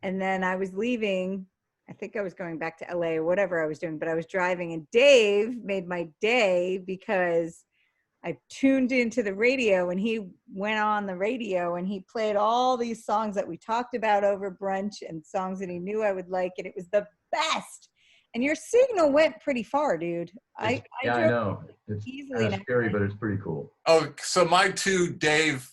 and then I was leaving. I think I was going back to LA or whatever I was doing, but I was driving, and Dave made my day because I tuned into the radio, and he went on the radio and he played all these songs that we talked about over brunch and songs that he knew I would like, and it was the best. And your signal went pretty far, dude. I know. It's kind of scary, but it's pretty cool. Oh, so my 2 Dave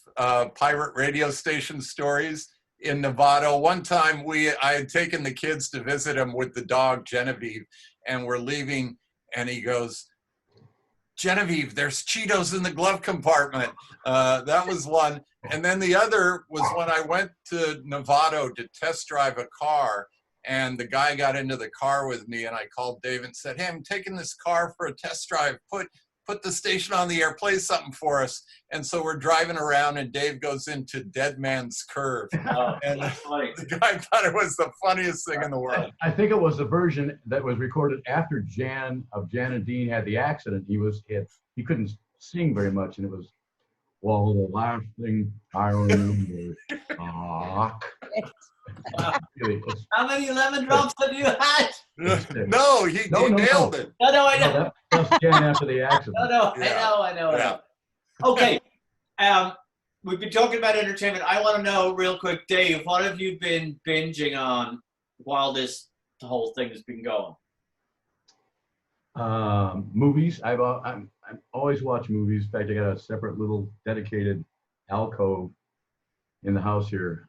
pirate radio station stories in Nevada. One time I had taken the kids to visit him with the dog Genevieve, and we're leaving, and he goes, "Genevieve, there's Cheetos in the glove compartment." That was one. And then the other was when I went to Novato to test drive a car, and the guy got into the car with me, and I called Dave and said, "Hey, I'm taking this car for a test drive. Put the station on the air, play something for us." And so we're driving around, and Dave goes into Dead Man's Curve. And the guy thought it was the funniest thing in the world. I think it was the version that was recorded after Jan and Dean had the accident. He couldn't sing very much, and it was, "Well, the last thing I remember." How many lemon drops have you had? No, he nailed it. No, I know. That's Jan after the accident. I know. Yeah. Okay. We've been talking about entertainment. I want to know real quick, Dave, what have you been binging on while the whole thing has been going? Movies. I've always watched movies. In fact, I got a separate little dedicated alcove in the house here,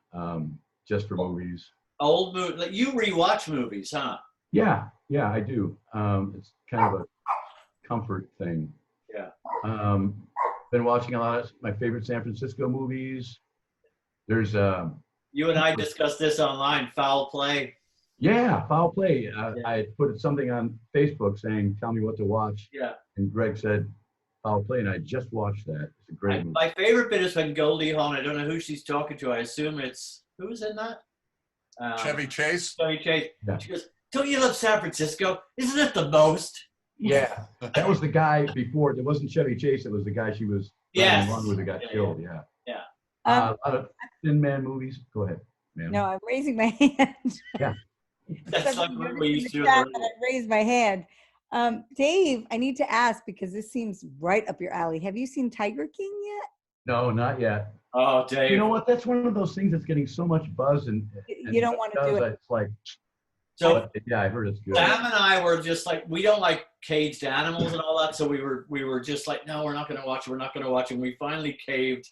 just for movies. Old movie. Like, you rewatch movies, huh? Yeah, I do. It's kind of a comfort thing. Yeah. Been watching a lot of my favorite San Francisco movies. There's you and I discussed this online. Foul Play. Yeah, Foul Play. I put something on Facebook saying, "Tell me what to watch." Yeah. And Greg said, "Foul Play," and I just watched that. It's a great movie. My favorite bit is when Goldie Hawn, I don't know who she's talking to. I assume it's, who's in that? Chevy Chase. Chevy Chase. Yeah. She goes, "Don't you love San Francisco? Isn't it the most?" Yeah, that was the guy before. It wasn't Chevy Chase. It was the guy she was along with who got killed. Yeah. A lot of Thin Man movies. Go ahead, ma'am. No, I'm raising my hand. Yeah. That's like what we used to. I raised my hand. Dave, I need to ask because this seems right up your alley. Have you seen Tiger King yet? No, not yet. Oh, Dave. You know what? That's one of those things that's getting so much buzz, and You don't want to do it. It's like, So yeah, I heard it's good. Sam and I were just like, we don't like caged animals and all that, so we were just like, no, we're not going to watch it. We're not going to watch it. And we finally caved,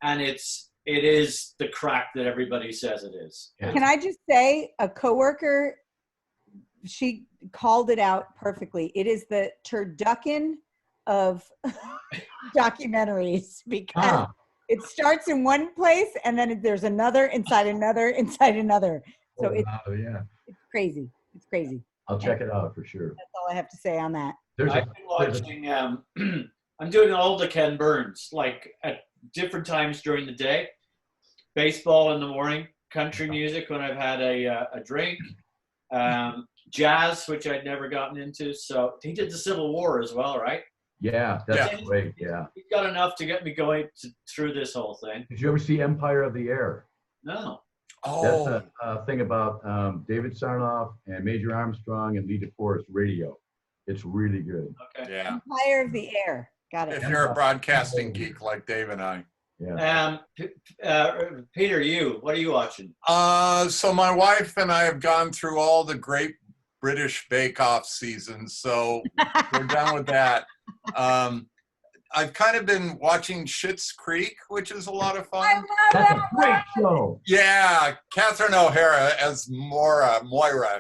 and it is the crack that everybody says it is. Yeah. Can I just say, a coworker, she called it out perfectly. It is the turducken of documentaries because it starts in one place and then there's another inside another inside another. So it's crazy. It's crazy. I'll check it out for sure. That's all I have to say on that. I've been watching. I'm doing all the Ken Burns, like at different times during the day. Baseball in the morning, country music when I've had a drink, jazz, which I'd never gotten into. So he did the Civil War as well, right? Yeah, that's great. Yeah, he's got enough to get me going through this whole thing. Did you ever see Empire of the Air? No. Oh, that's a thing about David Sarnoff and Major Armstrong and Lee DeForest radio. It's really good. Okay. Yeah. Empire of the Air. Got it. If you're a broadcasting geek like Dave and I. Yeah. Peter, what are you watching? So my wife and I have gone through all the great British Bake Off seasons, so we're done with that. I've kind of been watching Schitt's Creek, which is a lot of fun. That's a great show. Yeah, Catherine O'Hara as Moira.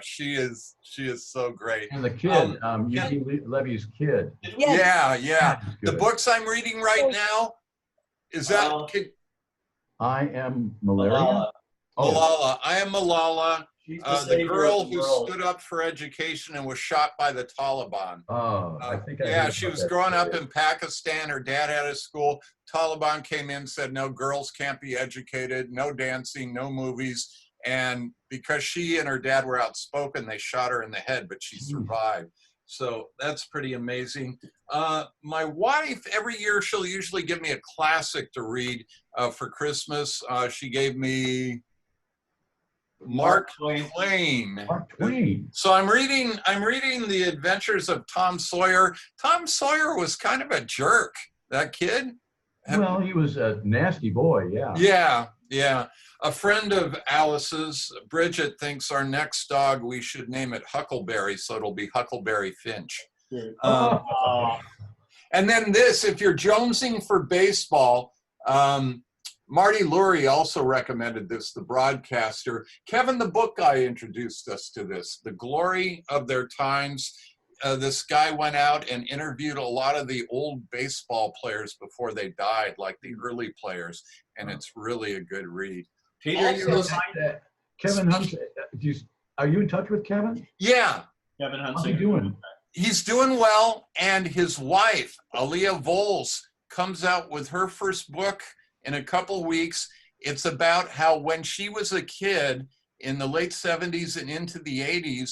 She is so great. And the kid, Eugene Levy's kid. Yes. Yeah. The books I'm reading right now is that I Am Malaria. Malala. I Am Malala. The girl who world. stood up for education and was shot by the Taliban. Oh, I think I heard yeah, about she was that growing up story. in Pakistan. Her dad had a school. Taliban came in, said, no, girls can't be educated, no dancing, no movies. And because she and her dad were outspoken, they shot her in the head, but she survived. So that's pretty amazing. My wife, every year, she'll usually give me a classic to read for Christmas. She gave me Mark Twain. Mark Twain. So I'm reading The Adventures of Tom Sawyer. Tom Sawyer was kind of a jerk, that kid. Well, he was a nasty boy, yeah. Yeah. A friend of Alice's, Bridget, thinks our next dog, we should name it Huckleberry, so it'll be Huckleberry Finch. And then this, if you're jonesing for baseball, Marty Lurie also recommended this, the broadcaster. Kevin the Book Guy introduced us to this, The Glory of Their Times. This guy went out and interviewed a lot of the old baseball players before they died, like the early players, and it's really a good read. Peter, Kevin Hunt, are you in touch with Kevin? Yeah. Kevin Hunt. How's he doing? He's doing well, and his wife, Aaliyah Voles, comes out with her first book in a couple weeks. It's about how when she was a kid in the late 70s and into the 80s,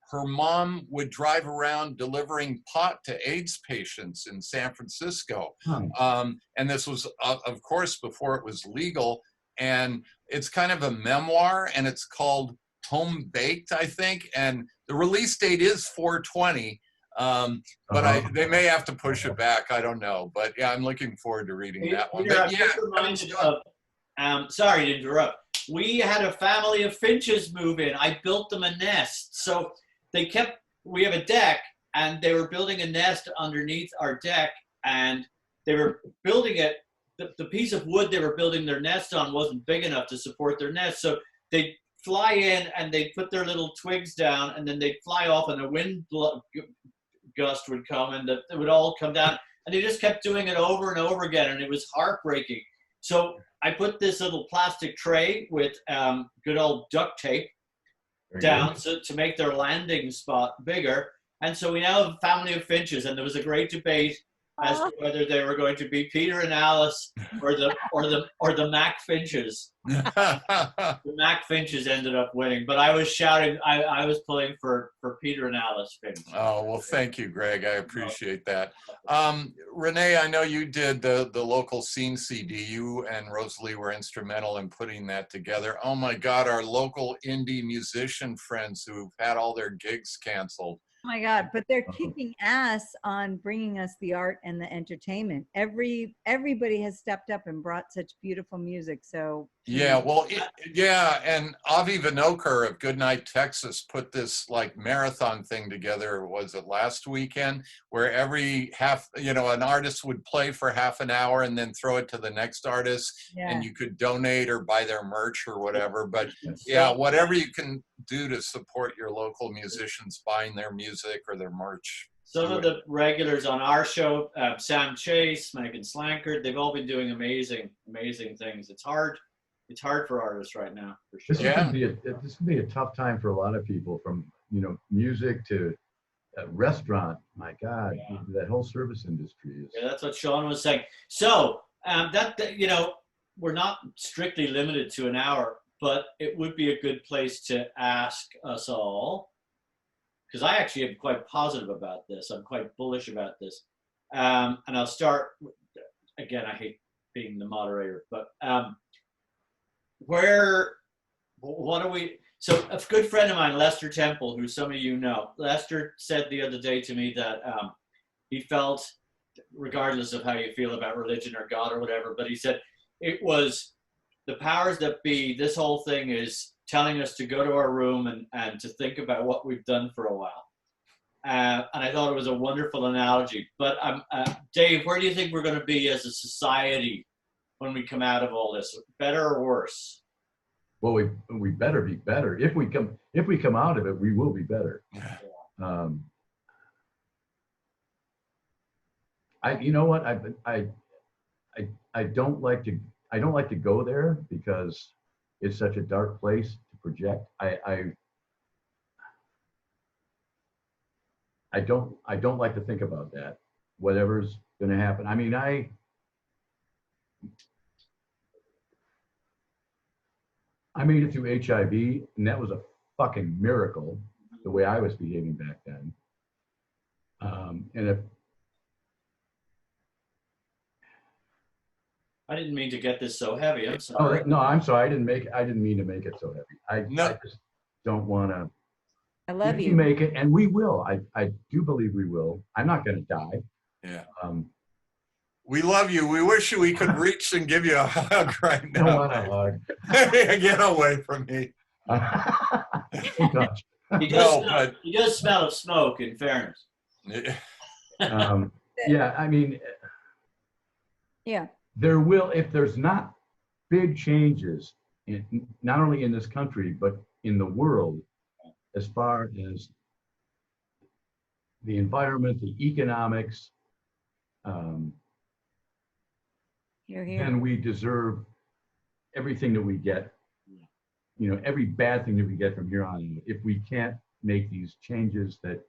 her mom would drive around delivering pot to AIDS patients in San Francisco. And this was, of course, before it was legal. And it's kind of a memoir, and it's called Home Baked, I think. And the release date is 4/20. But they may have to push it back. I don't know. But yeah, I'm looking forward to reading that one. Peter, But yeah, reminded of, sorry to interrupt. We had a family of finches move in. I built them a nest. So we have a deck, and they were building a nest underneath our deck, and they were building it. The piece of wood they were building their nest on wasn't big enough to support their nest. So they'd fly in and they'd put their little twigs down, and then they'd fly off, and a wind gust would come, and it would all come down. And they just kept doing it over and over again, and it was heartbreaking. So I put this little plastic tray with good old duct tape down to make their landing spot bigger. And so we now have a family of finches, and there was a great debate as to whether they were going to be Peter and Alice or the Mac Finches. The Mac Finches ended up winning, but I was shouting. I was pulling for Peter and Alice Finch. Oh, well, thank you, Greg. I appreciate that. Renee, I know you did the local scene CD. You and Rosalie were instrumental in putting that together. Oh my God, our local indie musician friends who've had all their gigs canceled. Oh my God, but they're kicking ass on bringing us the art and the entertainment. Everybody has stepped up and brought such beautiful music. So Yeah, well, yeah, and Avi Vinokur of Goodnight, Texas put this like marathon thing together, was it last weekend, where every an artist would play for half an hour and then throw it to the next artist, and you could donate or buy their merch or whatever. But yeah, whatever you can do to support your local musicians buying their music or their merch. Some of the regulars on our show, Sam Chase, Megan Slankard, they've all been doing amazing things. It's hard for artists right now, for sure. This can be a tough time for a lot of people, from music to restaurant. My God, that whole service industry is. Yeah, that's what Sean was saying. So we're not strictly limited to an hour, but it would be a good place to ask us all, because I actually am quite positive about this. I'm quite bullish about this, and I'll start again. I hate being the moderator, but. What are we? So a good friend of mine, Lester Temple, who some of you know, Lester said the other day to me that he felt, regardless of how you feel about religion or God or whatever, but he said it was the powers that be. This whole thing is telling us to go to our room and to think about what we've done for a while. And I thought it was a wonderful analogy. But Dave, where do you think we're going to be as a society when we come out of all this? Better or worse? Well, we better be better. If we come out of it, we will be better. You know what? I don't like to go there because it's such a dark place to project. I don't like to think about that. Whatever's going to happen. I mean, I made it through HIV, and that was a fucking miracle, the way I was behaving back then. And if I didn't mean to get this so heavy. I'm sorry. Oh, no, I'm sorry. I didn't mean to make it so heavy. I just don't want to. I love if you. You make it, and we will. I do believe we will. I'm not going to die. Yeah. We love you. We wish we could reach and give you a hug right now. I don't want a hug. Get away from me. He does smell of smoke, in fairness. Yeah, I mean, yeah. There will, if there's not big changes, not only in this country, but in the world, as far as the environment, the economics, then we deserve everything that we get, every bad thing that we get from here on. If we can't make these changes that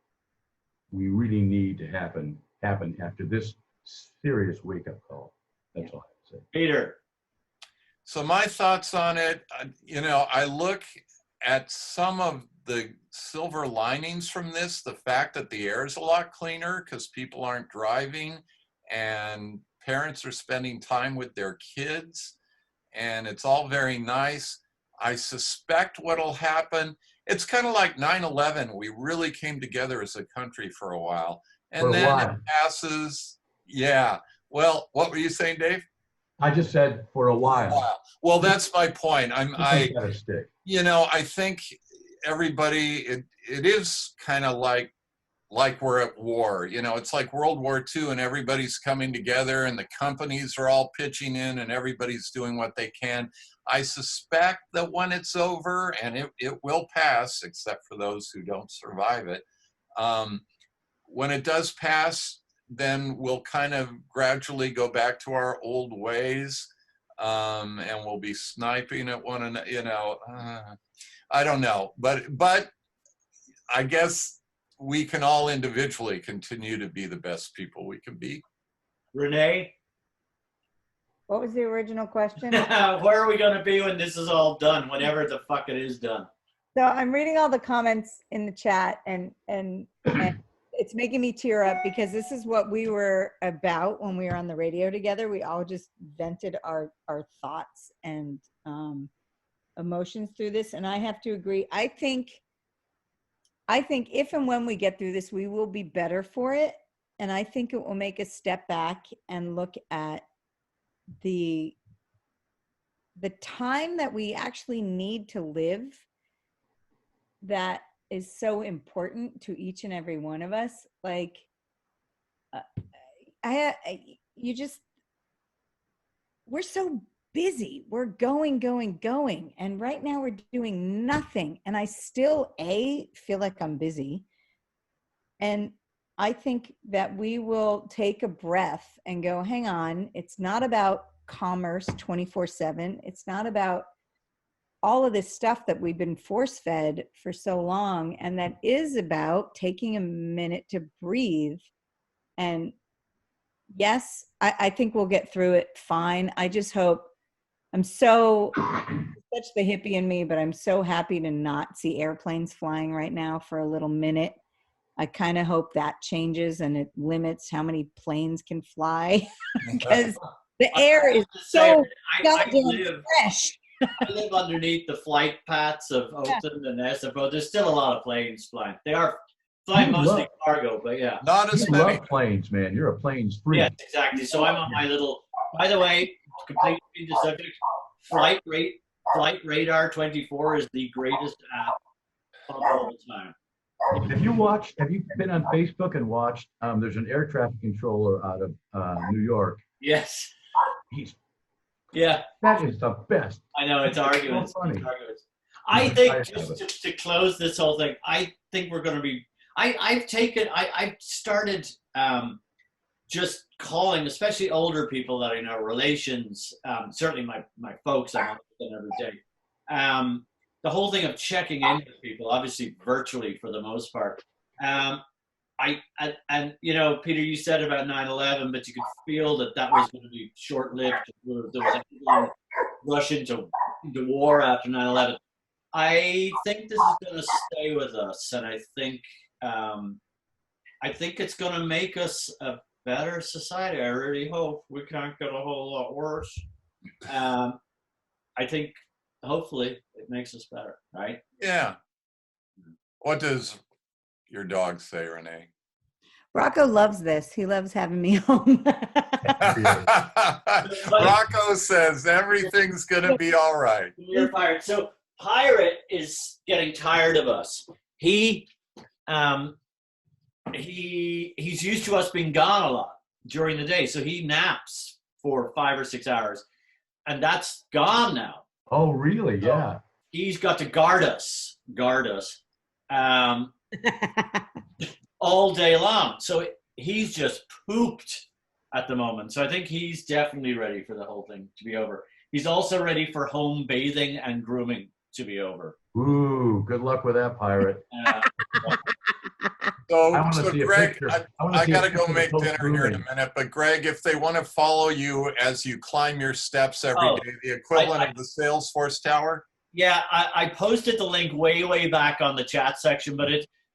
we really need to happen after this serious wake-up call. That's all I have to say. Peter. So my thoughts on it, I look at some of the silver linings from this, the fact that the air is a lot cleaner because people aren't driving and parents are spending time with their kids, and it's all very nice. I suspect what'll happen, it's kind of like 9/11. We really came together as a country for a while. And then it passes. Yeah. Well, what were you saying, Dave? I just said for a while. Well, that's my point. I think everybody, it is kind of like we're at war. It's like World War II, and everybody's coming together, and the companies are all pitching in, and everybody's doing what they can. I suspect that when it's over, and it will pass, except for those who don't survive it, when it does pass, then we'll kind of gradually go back to our old ways, and we'll be sniping at one another. I don't know, but I guess we can all individually continue to be the best people we can be. Renee? What was the original question? Where are we going to be when this is all done, whenever the fuck it is done? So I'm reading all the comments in the chat, and it's making me tear up, because this is what we were about when we were on the radio together. We all just vented our thoughts and emotions through this. And I have to agree. I think I think if and when we get through this, we will be better for it. And I think it will make us step back and look at the time that we actually need to live that is so important to each and every one of us. Like, we're so busy. We're going. And right now we're doing nothing. And I still, feel like I'm busy. And I think that we will take a breath and go, hang on, it's not about commerce 24/7. It's not about all of this stuff that we've been force fed for so long. And that is about taking a minute to breathe. And yes, I think we'll get through it fine. I just hope, I'm so, such the hippie in me, but I'm so happy to not see airplanes flying right now for a little minute. I kind of hope that changes and it limits how many planes can fly because the air is so goddamn fresh. I live underneath the flight paths of Oakland and SFO. There's still a lot of planes flying. They are flying mostly cargo, but yeah. Not as You many. love planes, man. You're a planes freak. Yes, exactly. So I'm on my little, by the way, completely the subject, Flight Radar 24 is the greatest app of all time. Have you been on Facebook and watched, there's an air traffic controller out of New York. Yes. That is the best. I know, it's arguments. So funny. It's arguments. I think just to close this whole thing, I think we're going to be, I've started just calling, especially older people that I know, relations, certainly my folks, I'm on with them every day. The whole thing of checking in with people, obviously virtually for the most part. And you know, Peter, you said about 9/11, but you could feel that was going to be short-lived. There was a long rush into war after 9/11. I think this is going to stay with us, and I think it's going to make us a better society. I really hope we can't get a whole lot worse. I think hopefully it makes us better, right? Yeah. What does your dog say, Renee? Rocco loves this. He loves having me home. Rocco says everything's going to be all right. You're fired. So Pirate is getting tired of us. He's used to us being gone a lot during the day, so he naps for 5 or 6 hours, and that's gone now. Oh, really? Yeah. He's got to guard us, all day long. So he's just pooped at the moment. So I think he's definitely ready for the whole thing to be over. He's also ready for home bathing and grooming to be over. Ooh, good luck with that, Pirate. So Greg, I got to go make dinner here in a minute. But Greg, if they want to follow you as you climb your steps every day, the equivalent of the Salesforce Tower? Yeah, I posted the link way back on the chat section, but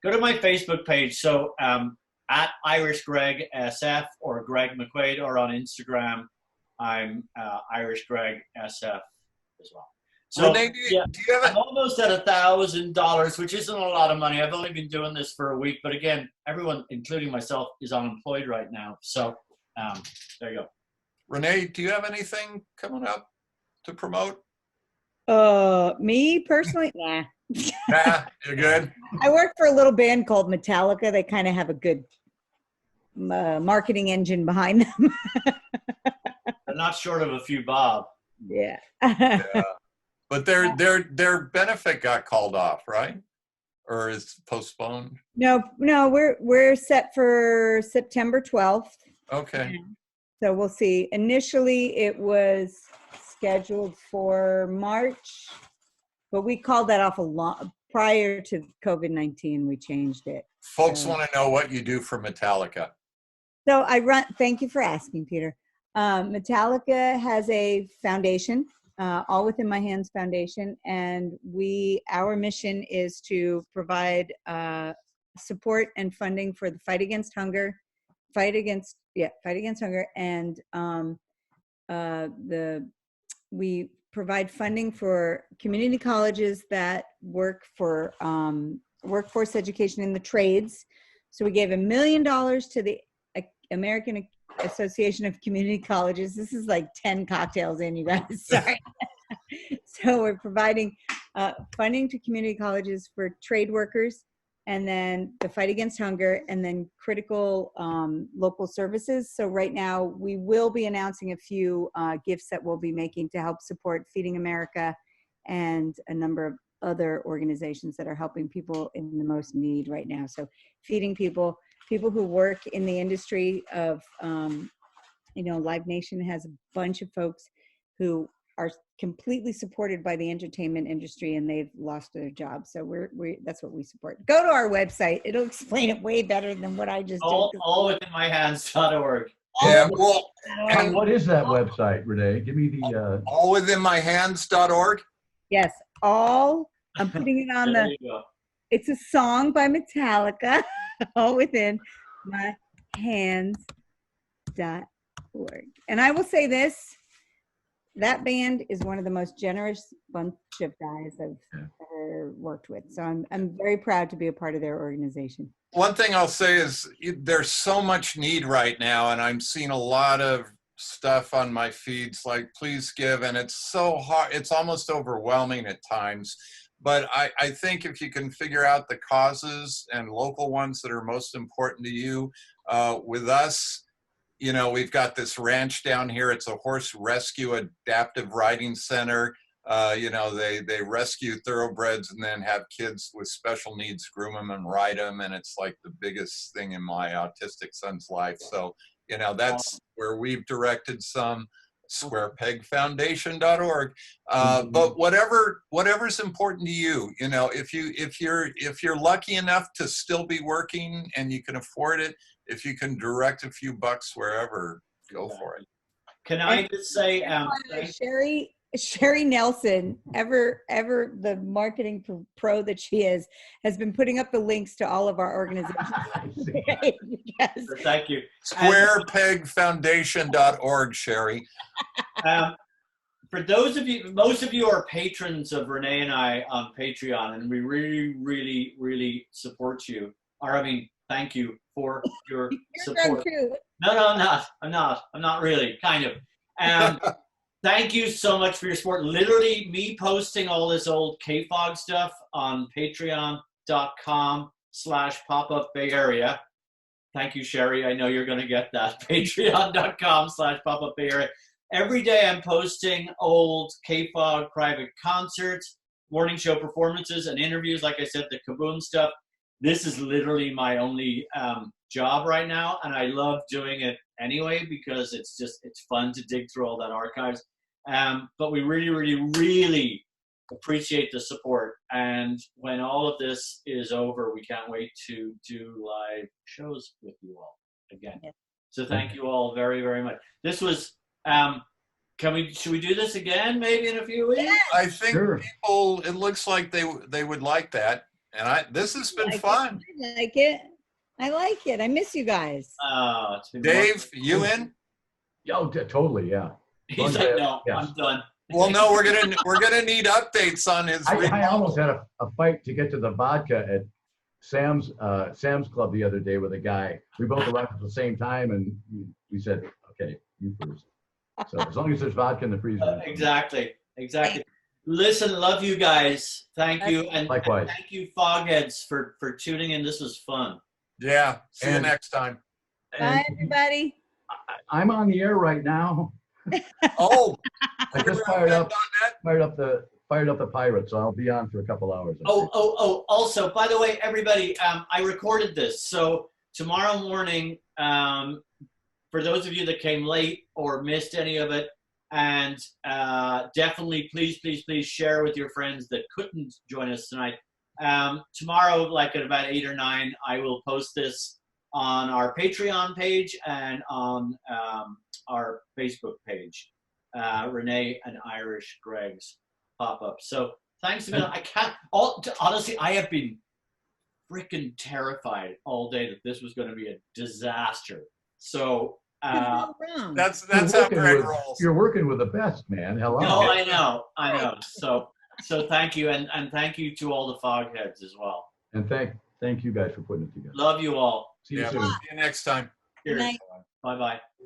go to my Facebook page. So at Irish Greg SF or Greg McQuaid, or on Instagram, I'm Irish Greg SF as well. So Renee, do you have I'm almost at $1,000, which isn't a lot of money. I've only been doing this for a week, but again, everyone, including myself, is unemployed right now. So there you go. Renee, do you have anything coming up to promote? Me personally, nah. Nah, you're good. I work for a little band called Metallica. They kind of have a good marketing engine behind them. They're not short of a few bob. Yeah. Yeah. But their benefit got called off, right? Or is postponed? No, we're set for September 12th. Okay. So we'll see. Initially, it was scheduled for March, but we called that off a lot prior to COVID-19. We changed it. Folks want to know what you do for Metallica. So thank you for asking, Peter. Metallica has a foundation, All Within My Hands Foundation, and our mission is to provide support and funding for the fight against hunger, and we provide funding for community colleges that work for workforce education in the trades. So we gave $1 million to the American Association of Community Colleges. This is like 10 cocktails in, you guys. Sorry. So we're providing funding to community colleges for trade workers, and then the fight against hunger, and then critical local services. So right now we will be announcing a few gifts that we'll be making to help support Feeding America and a number of other organizations that are helping people in the most need right now. So feeding people who work in the industry of, Live Nation has a bunch of folks who are completely supported by the entertainment industry, and they've lost their jobs. So that's what we support. Go to our website. It'll explain it way better than what I just did. Allwithinmyhands.org. Yeah, well, And what is that website, Renee? Give me the. allwithinmyhands.org. Yes, I'm putting it on There you go. it's a song by Metallica, All Within My Hands.org. And I will say this, that band is one of the most generous bunch of guys I've ever worked with. So I'm very proud to be a part of their organization. One thing I'll say is there's so much need right now, and I'm seeing a lot of stuff on my feeds like please give, and it's so hard, it's almost overwhelming at times. But I think if you can figure out the causes and local ones that are most important to you, with us, we've got this ranch down here. It's a horse rescue adaptive riding center. They rescue thoroughbreds and then have kids with special needs groom them and ride them. And it's like the biggest thing in my autistic son's life. So, that's where we've directed some. squarepegfoundation.org. But whatever's important to you, if you're lucky enough to still be working and you can afford it, if you can direct a few bucks wherever, go for it. Can I just say, Sherry Nelson, ever the marketing pro that she is, has been putting up the links to all of our organizations. Yes. Thank you. Squarepegfoundation.org, Sherry. For those of you, most of you are patrons of Renee and I on Patreon, and we really, really, really support you. Thank you for your support. No, I'm not. I'm not really, kind of. Thank you so much for your support. Literally, me posting all this old KFOG stuff on patreon.com/popupbayarea. Thank you, Sherry. I know you're going to get that. Patreon.com/popupbayarea. Every day I'm posting old KFOG private concerts, morning show performances, and interviews. Like I said, the Kaboom stuff. This is literally my only job right now, and I love doing it anyway because it's fun to dig through all that archives. But we really, really, really appreciate the support. And when all of this is over, we can't wait to do live shows with you all again. So thank you all very, very much. This was, should we do this again maybe in a few weeks? I think people, it looks like they would like that. And this has been fun. I like it. I miss you guys. It's been Dave, you in? Oh, totally, yeah. He's like, no, yes. I'm done. Well, no, we're gonna need updates on his. I almost had a fight to get to the vodka at Sam's Club the other day with a guy. We both arrived at the same time, and we said, "Okay, you first." So as long as there's vodka in the freezer. Exactly. Listen, love you guys. Thank you, and likewise. Thank you, Fogheads, for tuning in. This was fun. Yeah. See you next time. Bye, everybody. I'm on the air right now. Oh, I just fired up the pirate, so I'll be on for a couple hours. Also, by the way, everybody, I recorded this, so tomorrow morning, for those of you that came late or missed any of it, and definitely please share with your friends that couldn't join us tonight. Tomorrow, like at about 8 or 9, I will post this on our Patreon page and on our Facebook page, Renee and Irish Greg's pop-up. So thanks a minute. Honestly, I have been freaking terrified all day that this was going to be a disaster. So that's how Greg rolls. You're working with the best, man. Hello. No, I know. So thank you, and thank you to all the Fogheads as well. And thank you guys for putting it together. Love you all. See you Yeah, soon. see you next time. Good Cheers. night. Bye-bye.